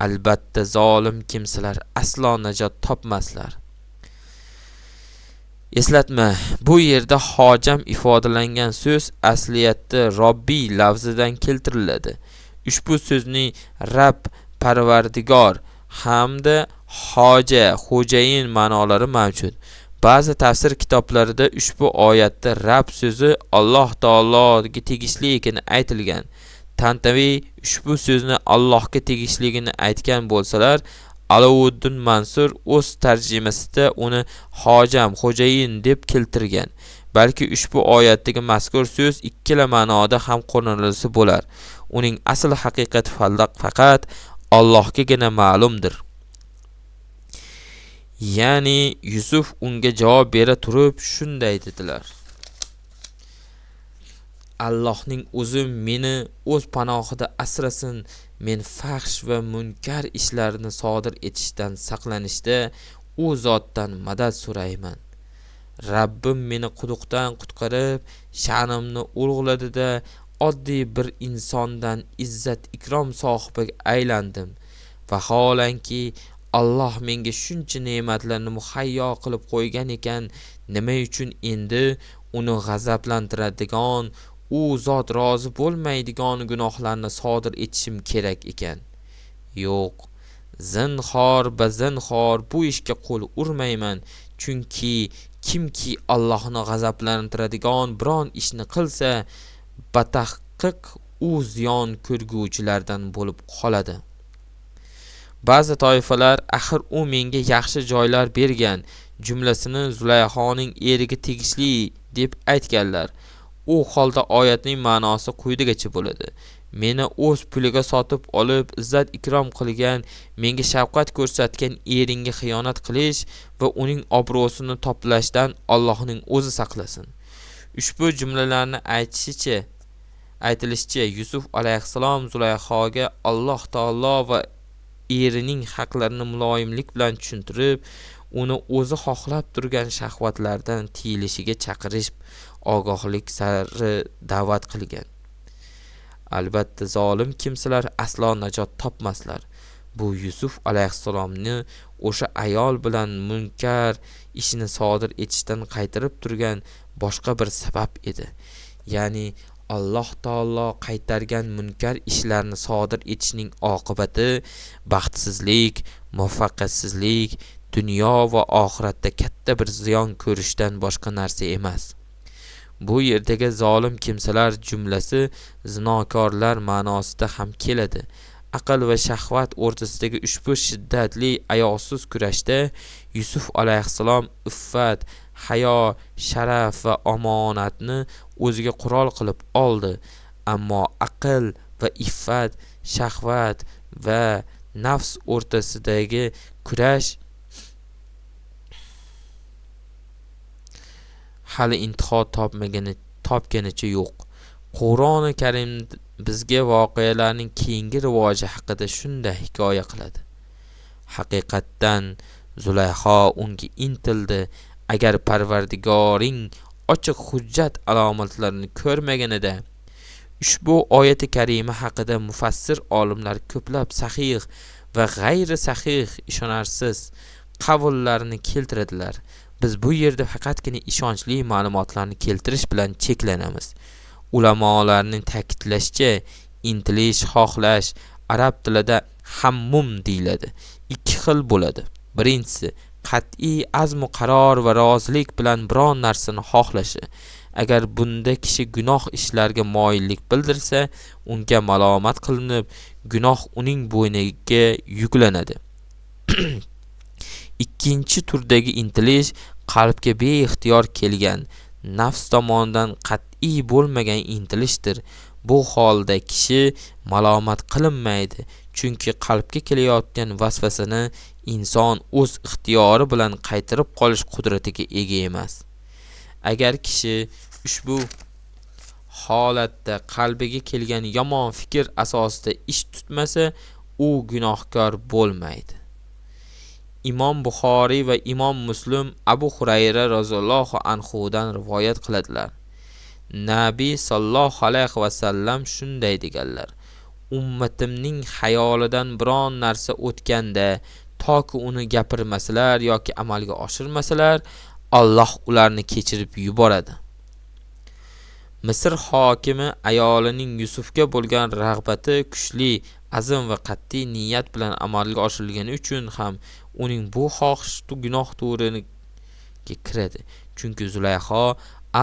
albatta zolim kimsalar aslo najot topmaslar. Eslatma: bu yerda hojam ifodalangan so'z asliyatda Robbiy lafzidan keltiriladi. Ushbu so'zning Rabb, Parvardigor hamda hoja, xo'jayin ma'nolari mavjud. Ba'zi tafsir kitoblarida ushbu oyatda Rabb so'zi Alloh taologa tegishli ekani aytilgan. Tantaviy ushbu so'zni Allohga tegishligini aytgan bo'lsalar, Alavuddin Mansur o'z tarjimasida uni hojam, xo'jayin deb keltirgan. Balki ushbu oyatdagi mazkur so'z ikkala ma'noda ham qo'llanilsa bo'lar. Uning asl haqiqati faqat Allohgagina ma'lumdir. Ya'ni Yusuf unga javob bera turib shunday dedilar: Allohning o'zi meni o'z panohida asrasin. Men fahsh va munkar ishlarni sodir etishdan saqlanishda u zotdan madad so'rayman. Rabbim meni quduqdan qutqarib, sha'nimni ulug'ladida, oddiy bir insondan izzat ikrom sohibiga aylandim. Vaholanki Alloh menga shuncha ne'matlarni muhayyo qilib qo'ygan ekan, nima uchun endi uni g'azablantiradigan, u zot rozi bo'lmaydigan gunohlarni sodir etishim kerak ekan? Yo'q, zinhor bu ishga qo'l urmayman, chunki kimki Allohni g'azablantiradigan biron ishni qilsa, batahqiq u ziyon ko'rguvchilardan bo'lib qoladi. Ba'zi toifalar axir u menga yaxshi joylar bergan jumlasini Zulayhoning eriga tegishli deb aytganlar. U holda oyatning ma'nosi quyidagicha bo'ladi: meni o'z puliga sotib olib, izzat ikrom qilgan, menga shafqat ko'rsatgan eringga xiyonat qilish va uning obro'sini toplashdan Allohning o'zi saqlasin. Ushbu jumlalarni aytilishicha Yusuf alayhissalom Zulayhoga Alloh taolo va erining haqlarini muloyimlik bilan tushuntirib, uni o'zi xohlab turgan shahvatlardan tiyilishiga chaqirish, ogohlik sari da'vat qilgan. Albatta zolim kimsalar aslo najot topmaslar. Bu Yusuf alayhissalomni o'sha ayol bilan munkar ishni sodir etishdan qaytarib turgan boshqa bir sabab edi. Ya'ni Alloh taolo qaytargan munkar ishlarni sodir etishning oqibati baxtsizlik, muvaffaqiyatsizlik, dunyo va oxiratda katta bir ziyon ko'rishdan boshqa narsa emas. Bu yerdagi zolim kimsalar jumlasi zinokorlar ma'nosida ham keladi. Aql va shahvat o'rtasidagi ushbu shiddatli ayovsiz kurashda Yusuf alayhissalom iffat, hayo, sharaf va omonatni o'ziga qurol qilib oldi. Ammo aql va iffat, shahvat va nafs o'rtasidagi kurash hali intiho topganicha yo'q. Qur'oni Karim bizga voqealarning keyingi rivoji haqida shunday hikoya qiladi. Haqiqatdan Zulayho unga intildi. Agar Parvardigoring ochiq hujjat alomatlarini ko'rmaganida, ushbu oyati karima haqida mufassir olimlar ko'plab sahih va g'ayri sahih ishonarsiz qavullarni keltiradilar. Biz bu yerda faqatgina ishonchli ma'lumotlarni keltirish bilan cheklanamiz. Ulamolarning ta'kidlashicha, intilish, xohlash arab tilida hammum deyiladi. Ikki xil bo'ladi. Birinchisi, qat'iy azmu qaror va rozilik bilan biron narsani xohlashi. Agar bunda kishi gunoh ishlarga moyillik bildirsa, unga malomat qilinib, gunoh uning bo'yniga yuklanadi. Ikkinchi turdagi intilish qalbga beixtiyor kelgan, nafs tomonidan qat'iy bo'lmagan intilishdir. Bu holda kishi malomat qilinmaydi, chunki qalbga kelayotgan vasvasani inson o'z ixtiyori bilan qaytarib qolish qudratiga ega emas. Agar kishi ushbu holatda qalbiga kelgan yomon fikr asosida ish tutmasa, u gunohkor bo'lmaydi. Imom Buxoriy va Imom Muslim Abu Hurayra roziyallohu anhu dan rivoyat qiladilar. Nabiy sallallohu alayhi va sallam shunday deganlar: ummatimning xayolidan biron narsa o'tganda, toki uni gapirmasalar yoki amalga oshirmasalar, Alloh ularni kechirib yuboradi. Misr hokimi ayolining Yusufga bo'lgan rag'bati kuchli, azm va qat'iy niyat bilan amalga oshirilgani uchun ham uning bu xohish gunoh to'riga kiradi. Chunki Zulayho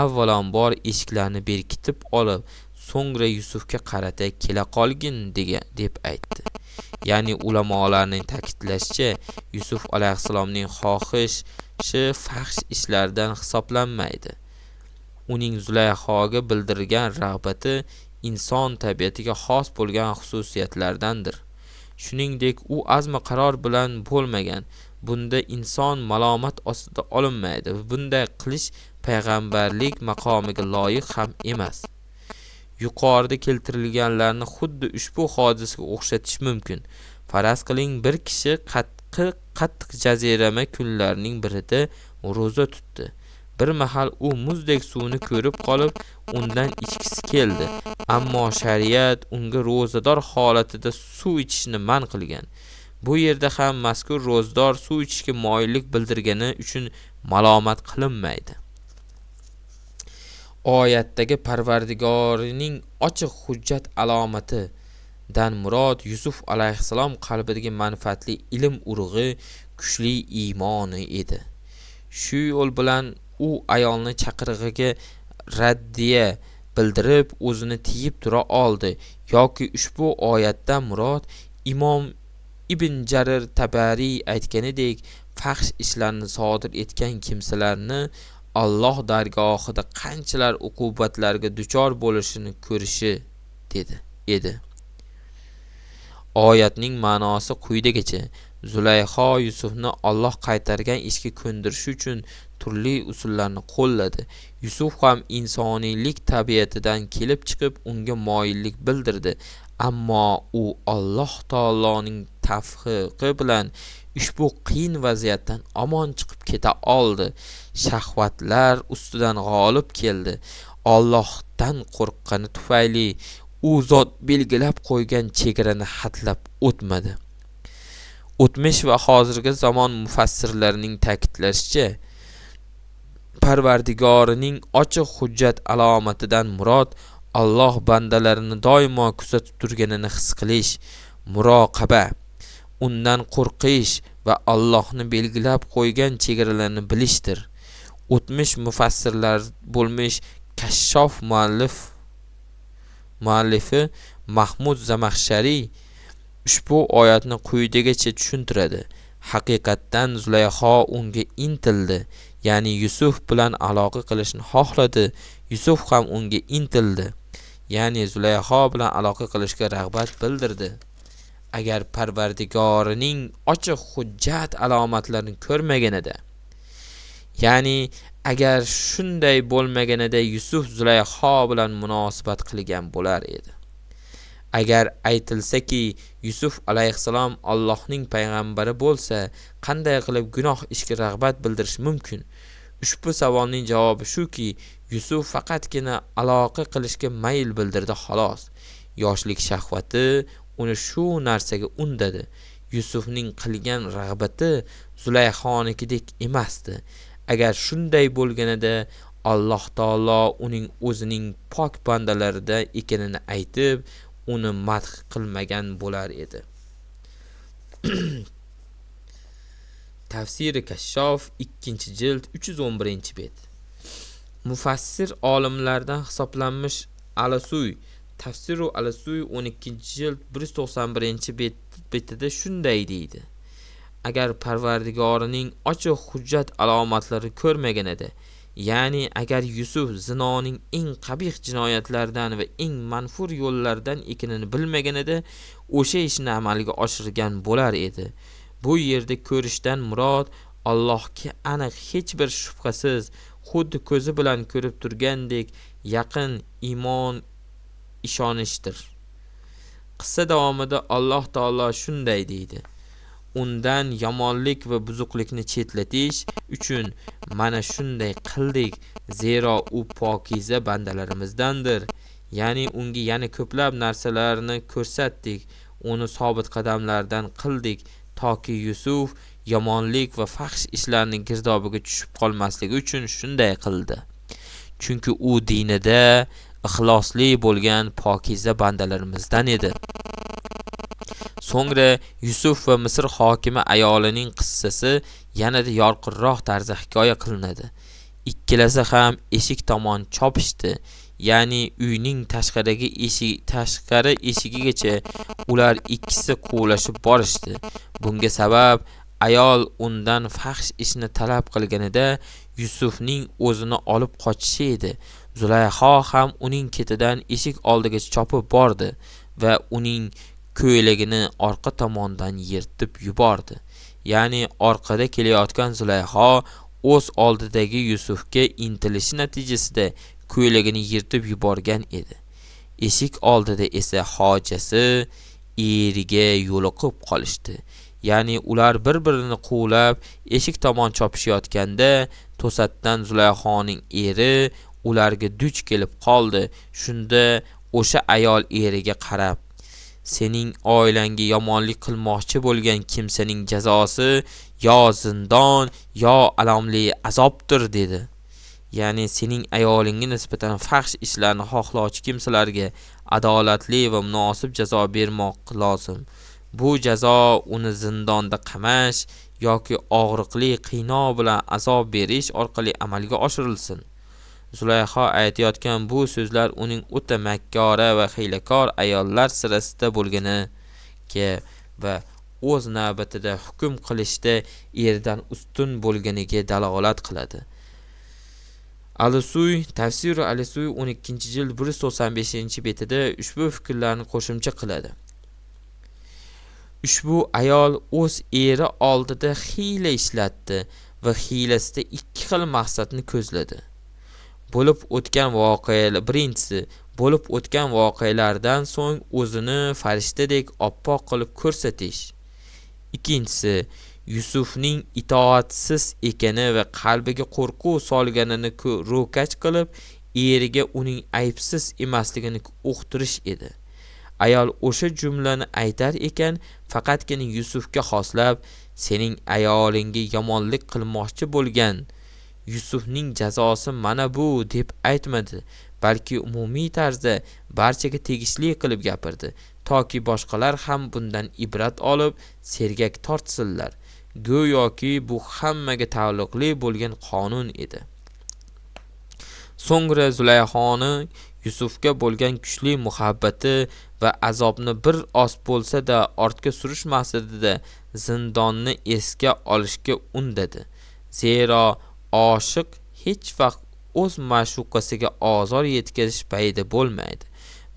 avvalambor eshiklarni berkitib olib, so'ngra Yusufga qarata kela qolgin deb aytdi. Ya'ni ulamolarning ta'kidlashicha, Yusuf alayhissalomning xohishi fahsh ishlardan hisoblanmaydi. Uning Zulayhoga bildirgan rag'bati inson tabiatiga xos bo'lgan xususiyatlardandir. Shuningdek, u azmi qaror bilan bo'lmagan. Bunda inson malomat ostida olinmaydi. Bunday qilish payg'ambarlik maqomiga loyiq ham emas. Yuqorida keltirilganlarni xuddi ushbu hodisaga o'xshatish mumkin. Faraz qiling, bir kishi qattiq jazirama kunlarning birida ro'za tutdi. Bir mahal u muzdek suvni ko'rib qolib, undan ichkisi keldi. Ammo shariat unga ro'zador holatida suv ichishni man qilgan. Bu yerda ham mazkur ro'zador suv ichishga moyillik bildirgani uchun malomat qilinmaydi. Oyatdagi Parvardigorining ochiq hujjat alomati dan murod Yusuf alayhissalom qalbidagi manfaatli ilm urug'i, kuchli iymoni edi. Shu yo'l bilan u ayolni chaqirig'iga raddiya bildirib o'zini tiyib tura oldi. Yoki ushbu oyatdan murod Imom Ibn Jarir Tabari aytganidek, fahsh ishlarni sodir etgan kimsalarni Alloh dargohida qanchalar uqubatlarga duchor bo'lishini ko'rishi edi. Oyatning ma'nosi quyidagicha: Zulayho Yusufni Alloh qaytargan ishga ko'ndirish uchun turli usullarni qo'lladi. Yusuf ham insoniylik tabiatidan kelib chiqib unga moyillik bildirdi. Ammo u Alloh taoloning tavfiqi bilan ushbu qiyin vaziyatdan omon chiqib keta oldi. Shahvatlar ustidan g'olib keldi. Allohdan qo'rqqani tufayli u zot belgilab qo'ygan chegarani hatlab o'tmadi. O'tmish va hozirgi zamon mufassirlarining ta'kidlashicha, Parvardigorining ochiq hujjat alomatidan murod Alloh bandalarini doimo kuzatib turganini his qilish, muroqaba, undan qo'rqish va Allohni belgilab qo'ygan chegaralarni bilishdir. O'tmish mufassirlar bo'lmish Kashshof muallifi Mahmud Zamaxshariy ushbu oyatni quyidagicha tushuntiradi. Haqiqatdan Zulayho unga intildi, ya'ni Yusuf bilan aloqa qilishni xohladi. Yusuf ham unga intildi, ya'ni Zulayho bilan aloqa qilishga rag'bat bildirdi. agar Parvardigorining ochiq hujjat alomatlarini ko'rmaganida, ya'ni agar shunday bo'lmaganida Yusuf Zulayho bilan munosabat qilgan bo'lar edi. Agar aytilsaki Yusuf alayhissalom Allohning payg'ambari bo'lsa, qanday qilib gunoh ishga rag'bat bildirish mumkin? Ushbu savolning javobi shuki, Yusuf faqatgina aloqa qilishga mayl bildirdi xolos. Yoshlik shahvati uni shu narsaga undadi. Yusufning qilgan rag'bati Zulayxonikidek emasdi. Agar shunday bo'lganida Alloh taolo uning o'zining pok bandalarida ekanini aytib, uni madh qilmagan bo'lar edi. Tafsiri Kashshof 2-jild 311-bet. Mufassir olimlardan hisoblanmish Alasuy Tafsiru Alasuy 12-jild 191-betida shunday deydi: Agar Parvardigorining ochiq hujjat alomatlari ko'rmaganida, ya'ni agar Yusuf zinoning eng qabih jinoyatlardan va eng manfur yo'llardan ekanini bilmaganida, o'sha ishni amalga oshirgan bo'lar edi. Bu yerda ko'rishdan murod Allohga aniq hech bir shubhasiz, xuddi ko'zi bilan ko'rib turgandek yaqin iymon ishonishdir. Qissa davomida Alloh taolo shunday deydi: undan yomonlik va buzuqlikni chetlatish uchun mana shunday qildik, zero u pokiza bandalarimizdandir. Ya'ni unga yana ko'plab narsalarni ko'rsatdik, uni sobit qadamlardan qildik, toki Yusuf yomonlik va fahsh ishlarning girdobiga tushib qolmasligi uchun shunday qildi. Chunki u dinida ixlosli bo'lgan pokiza bandalarimizdan edi. So'ngra Yusuf va Misr hokimi ayolining qissasi yanada yorqinroq tarzda hikoya qilinadi. Ikkalasi ham eshik tomon chopishdi, ya'ni uyning tashqari eshigigacha ular ikkisi quvlashib borishdi. Bunga sabab ayol undan fahsh ishni talab qilganida Yusufning o'zini olib qochishi edi. Zulayho ham uning ketidan eshik oldigacha chopib bordi va uning ko'ylagini orqa tomondan yirtib yubordi. Ya'ni orqada kelayotgan Zulayho o'z oldidagi Yusufga intilishi natijasida ko'ylagini yirtib yuborgan edi. Eshik oldida esa hojasi eriga yo'liqib qolishdi. Ya'ni ular bir-birini quvlab eshik tomon chopishayotganda to'satdan Zulayxoning eri ularga duch kelib qoldi. Shunda o'sha ayol eriga qarab: sening oilangga yomonlik qilmoqchi bo'lgan kimsaning jazosi yo zindon yo alamli azobdir dedi. Ya'ni sening ayolingga nisbatan fahsh ishlarni xohlovchi kimsalarga adolatli va munosib jazo bermoq lozim. Bu jazo uni zindonda qamash yoki og'riqli qiynoq bilan azob berish orqali amalga oshirilsin. Zulayho aytayotgan bu so'zlar uning o'ta makkora va hiylakor ayollar sirasida bo'lganiga va o'z navbatida hukm qilishda erdan ustun bo'lganiga dalolat qiladi. Alasuy Tafsiru Alasuy 12-jild 195-betida ushbu fikrlarni qo'shimcha qiladi. Ushbu ayol o'z eri oldida hiyla ishlatdi va hiylasida ikki xil maqsadni ko'zladi. Birinchisi, bo'lib o'tgan voqealardan so'ng o'zini farishtadek oppoq qilib ko'rsatish. Ikkinchisi, Yusufning itoatsiz ekani va qalbiga qo'rquv solganini ro'kach qilib, eriga uning aybsiz emasligini uqtirish edi. Ayol o'sha jumlani aytar ekan, faqatgina Yusufga xoslab, sening ayolingga yomonlik qilmoqchi bo'lgan Yusufning jazosi mana bu deb aytmadi, balki umumiy tarzda barchaga tegishli qilib gapirdi, toki boshqalar ham bundan ibrat olib sergak tortsinlar. Go'yoki bu hammaga taalluqli bo'lgan qonun edi. So'ngra Zulayxoni Yusufga bo'lgan kuchli muhabbati va azobni bir oz bo'lsa-da ortga surish maqsadida zindonni esga olishga undadi. Zero oshiq hech vaqt o'z ma'shuqasiga ozor yetkazish payida bo'lmaydi,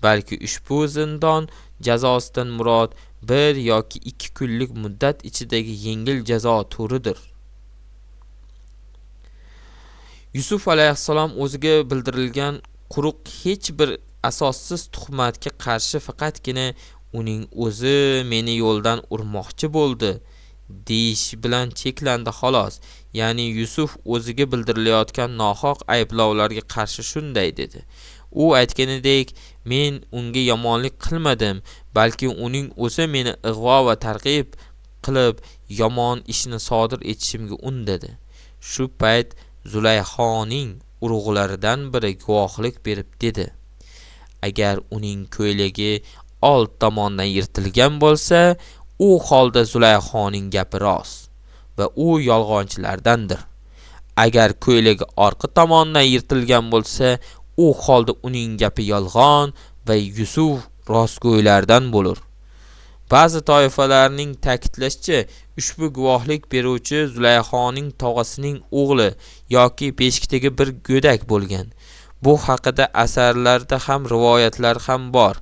balki ushbu zindon jazosidan murod bir yoki 2 kunlik muddat ichidagi yengil jazo turidir. Yusuf alayhissalom o'ziga bildirilgan quruq hech bir asossiz tuhmatga qarshi faqatgina uning o'zi meni yo'ldan urmoqchi bo'ldi deyish bilan cheklandi xolos. Ya'ni Yusuf o'ziga bildirilayotgan nohaq ayblovlarga qarshi shunday dedi. U aytganidek, men unga yomonlik qilmadim, balki uning o'zi meni ig'vo va targ'ib qilib yomon ishni sodir etishimga undadi. Shu payt Zulayxoning urug'laridan biri guvohlik berib dedi: agar uning ko'ylagi old tomondan yirtilgan bo'lsa, u holda Zulayxoning gapi rost va u yolg'onchilardandir. Agar ko'ylagi orqa tomondan yirtilgan bo'lsa, u holda uning gapi yolg'on va Yusuf rostgo'ylardan bo'lur. Ba'zi toifalarning ta'kidlashicha, ushbu guvohlik beruvchi Zulayxoning tog'asining o'g'li yoki beshikdagi bir go'dak bo'lgan. Bu haqida asarlarda ham rivoyatlar ham bor.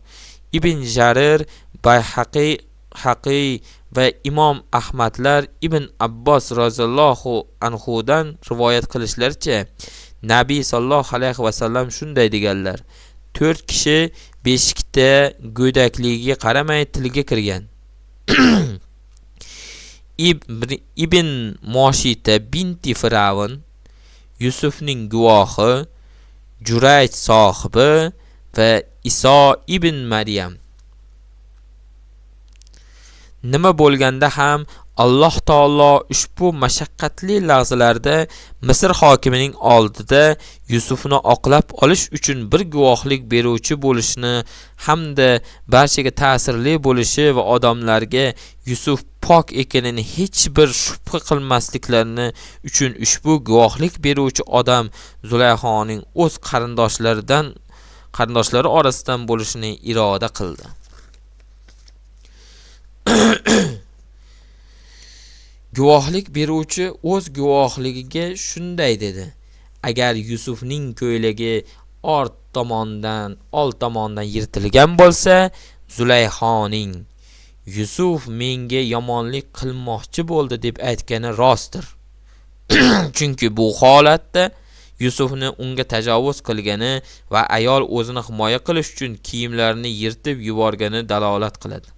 Ibn Jarir, Bayhaqi va Imom Ahmadlar Ibn Abbos roziyallohu anhudan rivoyat qilishlaricha, Nabiy sallallohu alayhi va sallam shunday deganlar: 4 kishi beshikda go'dakligiga qaramay tilga kirgan. Ibn Moshita binti Firavun, Yusufning guvohi, Jurayj sohibi va Iso ibn Maryam. Nima bo'lganda ham Alloh taolo ushbu mashaqqatli lahzalarda Misr hokimining oldida Yusufni oqlab olish uchun bir guvohlik beruvchi bo'lishini hamda barchaga ta'sirli bo'lishi va odamlarga Yusuf pok ekanini hech bir shubha qilmasliklarini uchun ushbu guvohlik beruvchi odam Zulayxoning o'z qarindoshlari orasidan bo'lishini iroda qildi. Guvohlik beruvchi o'z guvohligiga shunday dedi: agar Yusufning ko'ylagi old tomondan yirtilgan bo'lsa, Zulayxoning Yusuf menga yomonlik qilmoqchi bo'ldi deb aytgani rostdir. Chunki bu holatda Yusufni unga tajovuz qilgani va ayol o'zini himoya qilish uchun kiyimlarini yirtib yuborgani dalolat qiladi.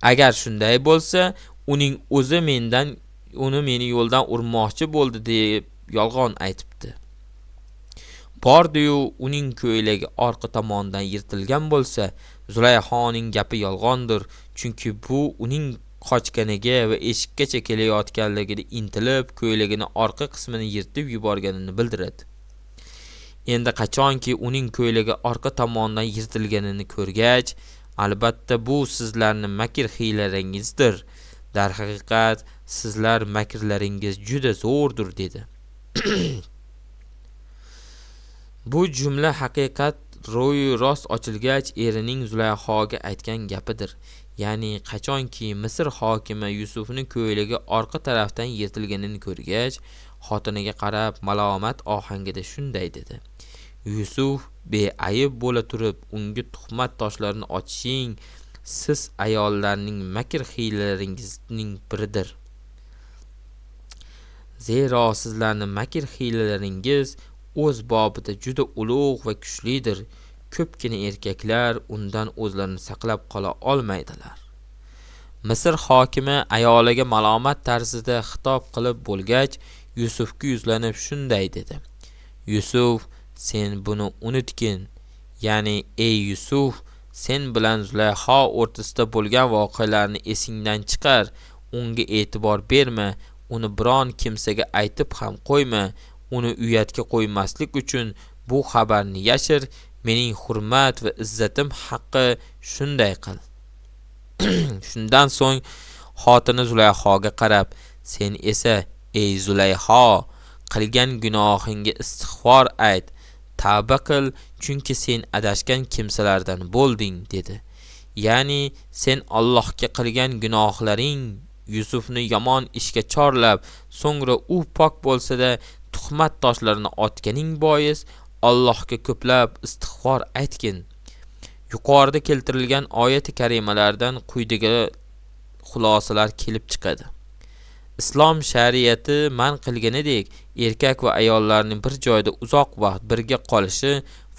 Agar shunday bo'lsa, uning o'zi meni yo'ldan urmoqchi bo'ldi deb yolg'on aytibdi. Bordi-yu uning ko'ylagi orqa tomondan yirtilgan bo'lsa, Zulayxoning gapi yolg'ondir, chunki bu uning qochganiga va eshikkacha kelayotganligini intilib, ko'ylagini orqa qismini yirtib yuborganini bildiradi. Endi qachonki uning ko'ylagi orqa tomondan yirtilganini ko'rgach, albatta bu sizlarning makr hiylalaringizdir. Dar haqiqat sizlar makrlaringiz juda zo'rdir dedi. Bu jumla haqiqat ro'yi rost ochilgach erining Zulayxoga aytgan gapidir. Ya'ni qachonki Misr hokimi Yusufning ko'ylagi orqa tarafdan yirtilganini ko'rgach, xotiniga qarab malomat ohangida shunday dedi: Yusuf beayb bo'la turib unga tuhmat toshlarini ochishing siz ayollarning makr hiylalaringizning biridir. Zero sizlarning makr hiylalaringiz o'z bobida juda ulug' va kuchlidir. Ko'pgina erkaklar undan o'zlarini saqlab qola olmaydilar. Misr hokimi ayoliga malomat tarzida xitob qilib bo'lgach, Yusufga yuzlanib shunday dedi: Yusuf, sen buni unutgin. Ya'ni ey Yusuf, sen bilan Zulayxo o'rtasida bo'lgan voqealarni esingdan chiqar, unga e'tibor berma, uni biron kimsaga aytib ham qo'yma, uni uyatga qo'ymaslik uchun bu xabarni yashir, mening hurmat va izzatim haqqi shunday qil. Shundan so'ng xotini Zulayxoga qarab, sen esa ey Zulayxo, qilgan gunohingga istig'for ayt, tavba qil, chunki sen adashgan kimsalardan bo'lding dedi. Ya'ni sen Allohga qilgan gunohlaring Yusufni yomon ishga chorlab, so'ngra u pok bo'lsa-da tuhmat toshlarini otganing bois Allohga ko'plab istig'for aytgin. Yuqorida keltirilgan oyat-i karimalardan quyidagi xulosalar kelib chiqadi. Islom shariati man qilganidek, erkak va ayollarning bir joyda uzoq vaqt birga qolishi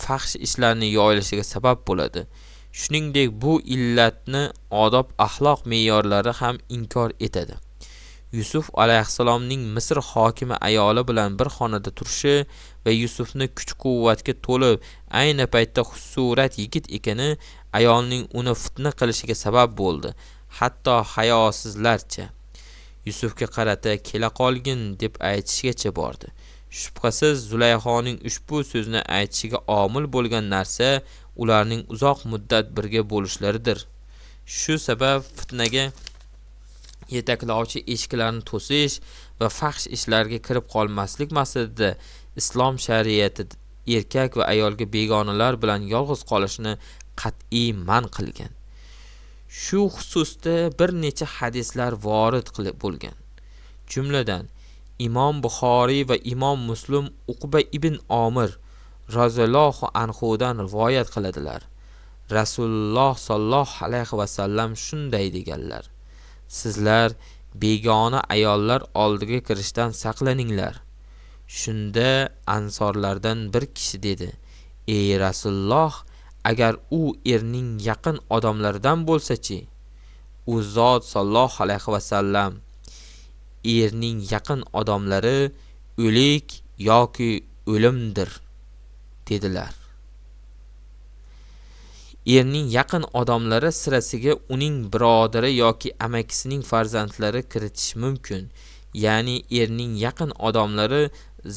fahsh ishlarning yoyilishiga sabab bo'ladi. Shuningdek, bu illatni odob axloq me'yorlari ham inkor etadi. Yusuf alayhissalomning Misr hokimi ayoli bilan bir xonada turishi va Yusufni kuch-quvvatga to'lib, ayni paytda xusurat yigit ekani ayolning uni fitna qilishiga sabab bo'ldi. Hatto hayosizlarcha Yusufga qarata kela qolgin deb aytishgacha bordi. Shubhasiz Zulayxoning ushbu so'zni aytishiga omil bo'lgan narsa ularning uzoq muddat birga bo'lishlaridir. Shu sabab fitnaga yetaklovchi eshiklarni to'sish va fahsh ishlarga kirib qolmaslik maqsadida islom shariati erkak va ayolga begonalar bilan yolg'iz qolishni qat'iy man qilgan. Shu xususda bir necha hadislar vorid qilib bo'lgan. Jumladan Imom Buxoriy va Imom Muslim Uqba ibn Omir roziyallohu anhudan rivoyat qiladilar. Rasululloh sollallohu alayhi va sallam shunday deganlar: Sizlar begona ayollar oldiga kirishdan saqlaninglar. Shunda ansorlardan bir kishi dedi: Ey Rasululloh, agar u erning yaqin odamlaridan bo'lsa-chi? U zot sollallohu alayhi va sallam: erning yaqin odamlari o'lik yoki o'limdir dedilar. Erning yaqin odamlari sirasiga uning birodari yoki amakisining farzandlari kiritish mumkin. Ya'ni erning yaqin odamlari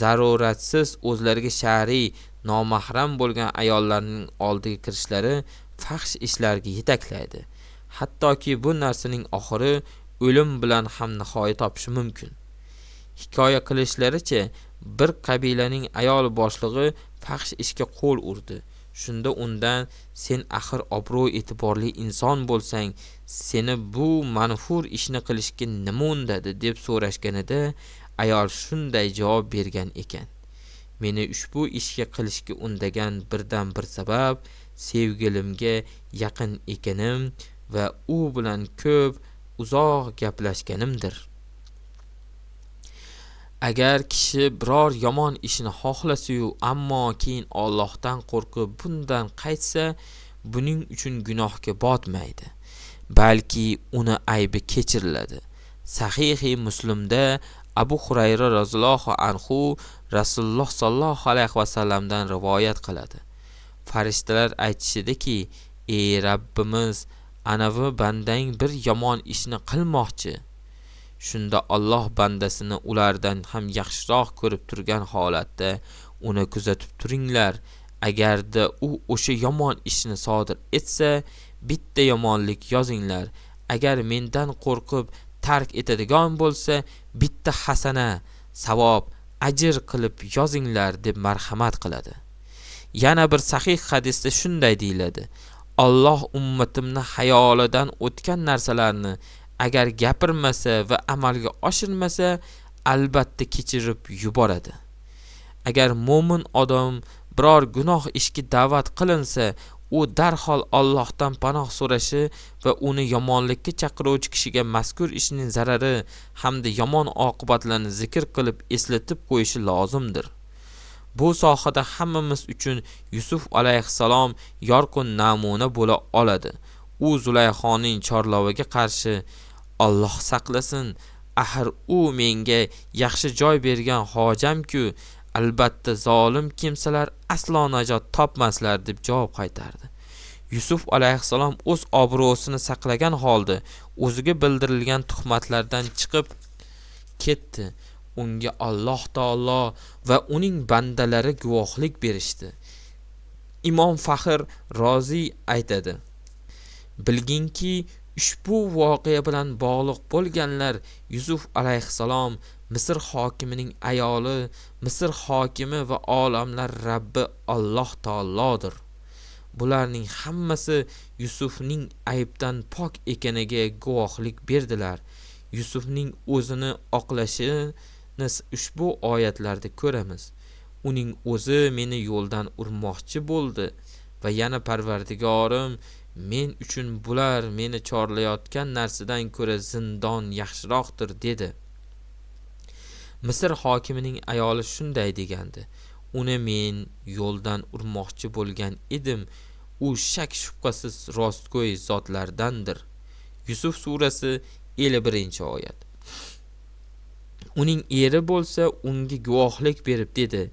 zaruratsiz o'zlariga shar'iy nomahram bo'lgan ayollarning oldiga kirishlari fahsh ishlarga yetaklaydi. Hattoki bu narsaning oxiri o'lim bilan ham nihoya topishi mumkin. Hikoya qilishlaricha, bir qabilaning ayol boshlig'i fahsh ishga qo'l urdi. Shunda undan: sen axir obro' e'tiborli inson bo'lsang, seni bu manfur ishni qilishga nima undadi deb so'rashganida ayol shunday javob bergan ekan: meni ushbu ishga qilishga undagan birdan bir sabab sevgilimga yaqin ekanim va u bilan ko'p uzoq gaplashganimdir. Agar kishi biror yomon ishni xohlasa-yu, ammo keyin Allohdan qo'rqib bundan qaytsa, buning uchun gunohga botmaydi, balki uni aybi kechiriladi. Sahih-i Muslimda Abu Hurayra roziyallohu anhu Rasululloh sollallohu alayhi va sallamdan rivoyat qiladi. Farishtalar aytishadiki: ey Rabbimiz, anavi bandang bir yomon ishni qilmoqchi. Shunda Alloh bandasini ulardan ham yaxshiroq ko'rib turgan holatda uni kuzatib turinglar. Agarda u o'sha yomon ishni sodir etsa, bitta yomonlik yozinglar. Agar mendan qo'rqib tark etadigan bo'lsa, bitta hasana, savob, ajr qilib yozinglar deb marhamat qiladi. Yana bir sahih hadisda shunday deyiladi: Alloh ummatimni hayolidan o'tgan narsalarni agar gapirmasa va amalga oshirmasa, albatta kechirib yuboradi. Agar mo'min odam biror gunoh ishga da'vat qilinsa, u darhol Allohdan panoh so'rashi va uni yomonlikka chaqiruvchi kishiga mazkur ishning zarari hamda yomon oqibatlarini zikr qilib eslatib qo'yishi lozimdir. Bu sohada hammamiz uchun Yusuf alayhissalom yorqin namuna bo'la oladi. U Zulayxoning chorloviga qarshi: Alloh saqlasin, axir u menga yaxshi joy bergan hojam-ku, albatta zolim kimsalar aslo najot topmaslar deb javob qaytardi. Yusuf alayhissalom o'z obro'sini saqlagan holda o'ziga bildirilgan tuhmatlardan chiqib ketdi. Unga Alloh taolo va uning bandalari guvohlik berishdi. Imom Faxr Rozi aytadi: bilginki, ushbu voqea bilan bog'liq bo'lganlar Yusuf alayhissalom, Misr hokimining ayoli, Misr hokimi va olamlar Rabbi Alloh taolodir. Bularning hammasi Yusufning aybdan pok ekaniga guvohlik berdilar. Yusufning o'zini oqlashini ushbu oyatlarda ko'ramiz. Uning o'zi meni yo'ldan urmoqchi bo'ldi va yana Parvardigorim men uchun bular meni chorlayotgan narsadan ko'ra zindon yaxshiroqdir dedi. Misr hokimining ayoli shunday degandi. Uni men yo'ldan urmoqchi bo'lgan edim. U shak shubhasiz rostgo'y zotlardandir. Yusuf surasi 51-oyat. Uning eri bo'lsa unga guvohlik berib dedi: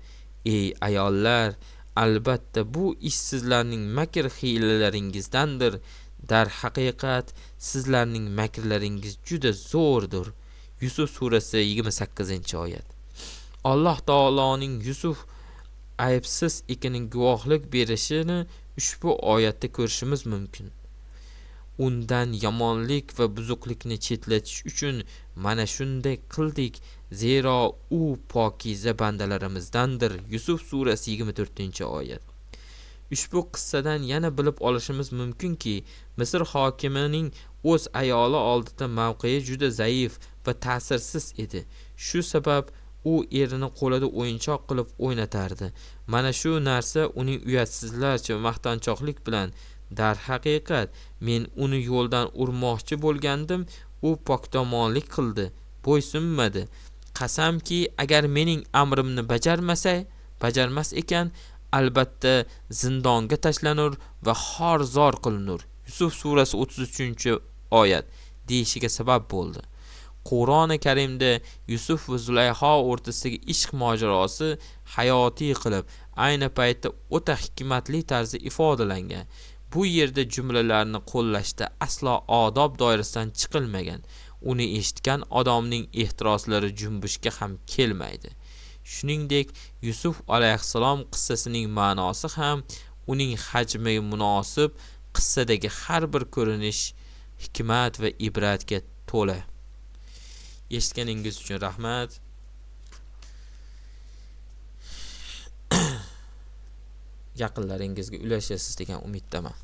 "Ey ayollar, albatta bu ish sizlarning makr hiylalaringizdandir. Dar haqiqat sizlarning makrlaringiz juda zo'rdir." Yusuf surasi 28-oyat. Alloh taoloning Yusuf aybsiz ekaniga guvohlik berishini ushbu oyatda ko'rishimiz mumkin. Undan yomonlik va buzuqlikni chetlatish uchun mana shunday qildik, zero u pokiza bandalarimizdandir. Yusuf surasi 24-oyat. Ushbu qissadan yana bilib olishimiz mumkinki, Misr hokimining o'z ayoli oldida mavqei juda zaif va ta'sirsiz edi. Shu sabab u erini qo'lida o'yinchoq qilib o'ynatardi. Mana shu narsa uning uyatsizlarcha va maqtanchoqlik bilan, dar haqiqat men uni yo'ldan urmoqchi bo'lgandim, u poktomonlik qildi, bo'ysunmadi. Qasamki, agar mening amrimni bajarmas ekan, albatta zindonga tashlanur va xor-zor qilinur. Yusuf surasi 33-oyat deyishiga sabab bo'ldi. Qur'oni Karimda Yusuf va Zulayho o'rtasidagi ishq mojarosi hayotiy qilib, ayni paytda o'ta hikmatli tarzda ifodalangan. Bu yerda jumlalarni qo'llashda aslo odob doirasidan chiqilmagan. Uni eshitgan odamning ehtiroslari junbushga ham kelmaydi. Shuningdek, Yusuf alayhissalom qissasining ma'nosi ham uning hajmiga munosib, qissadagi har bir ko'rinish hikmat va ibratga to'la. Eshitganingiz uchun rahmat. Yaqinlaringizga ulashasiz degan umiddaman.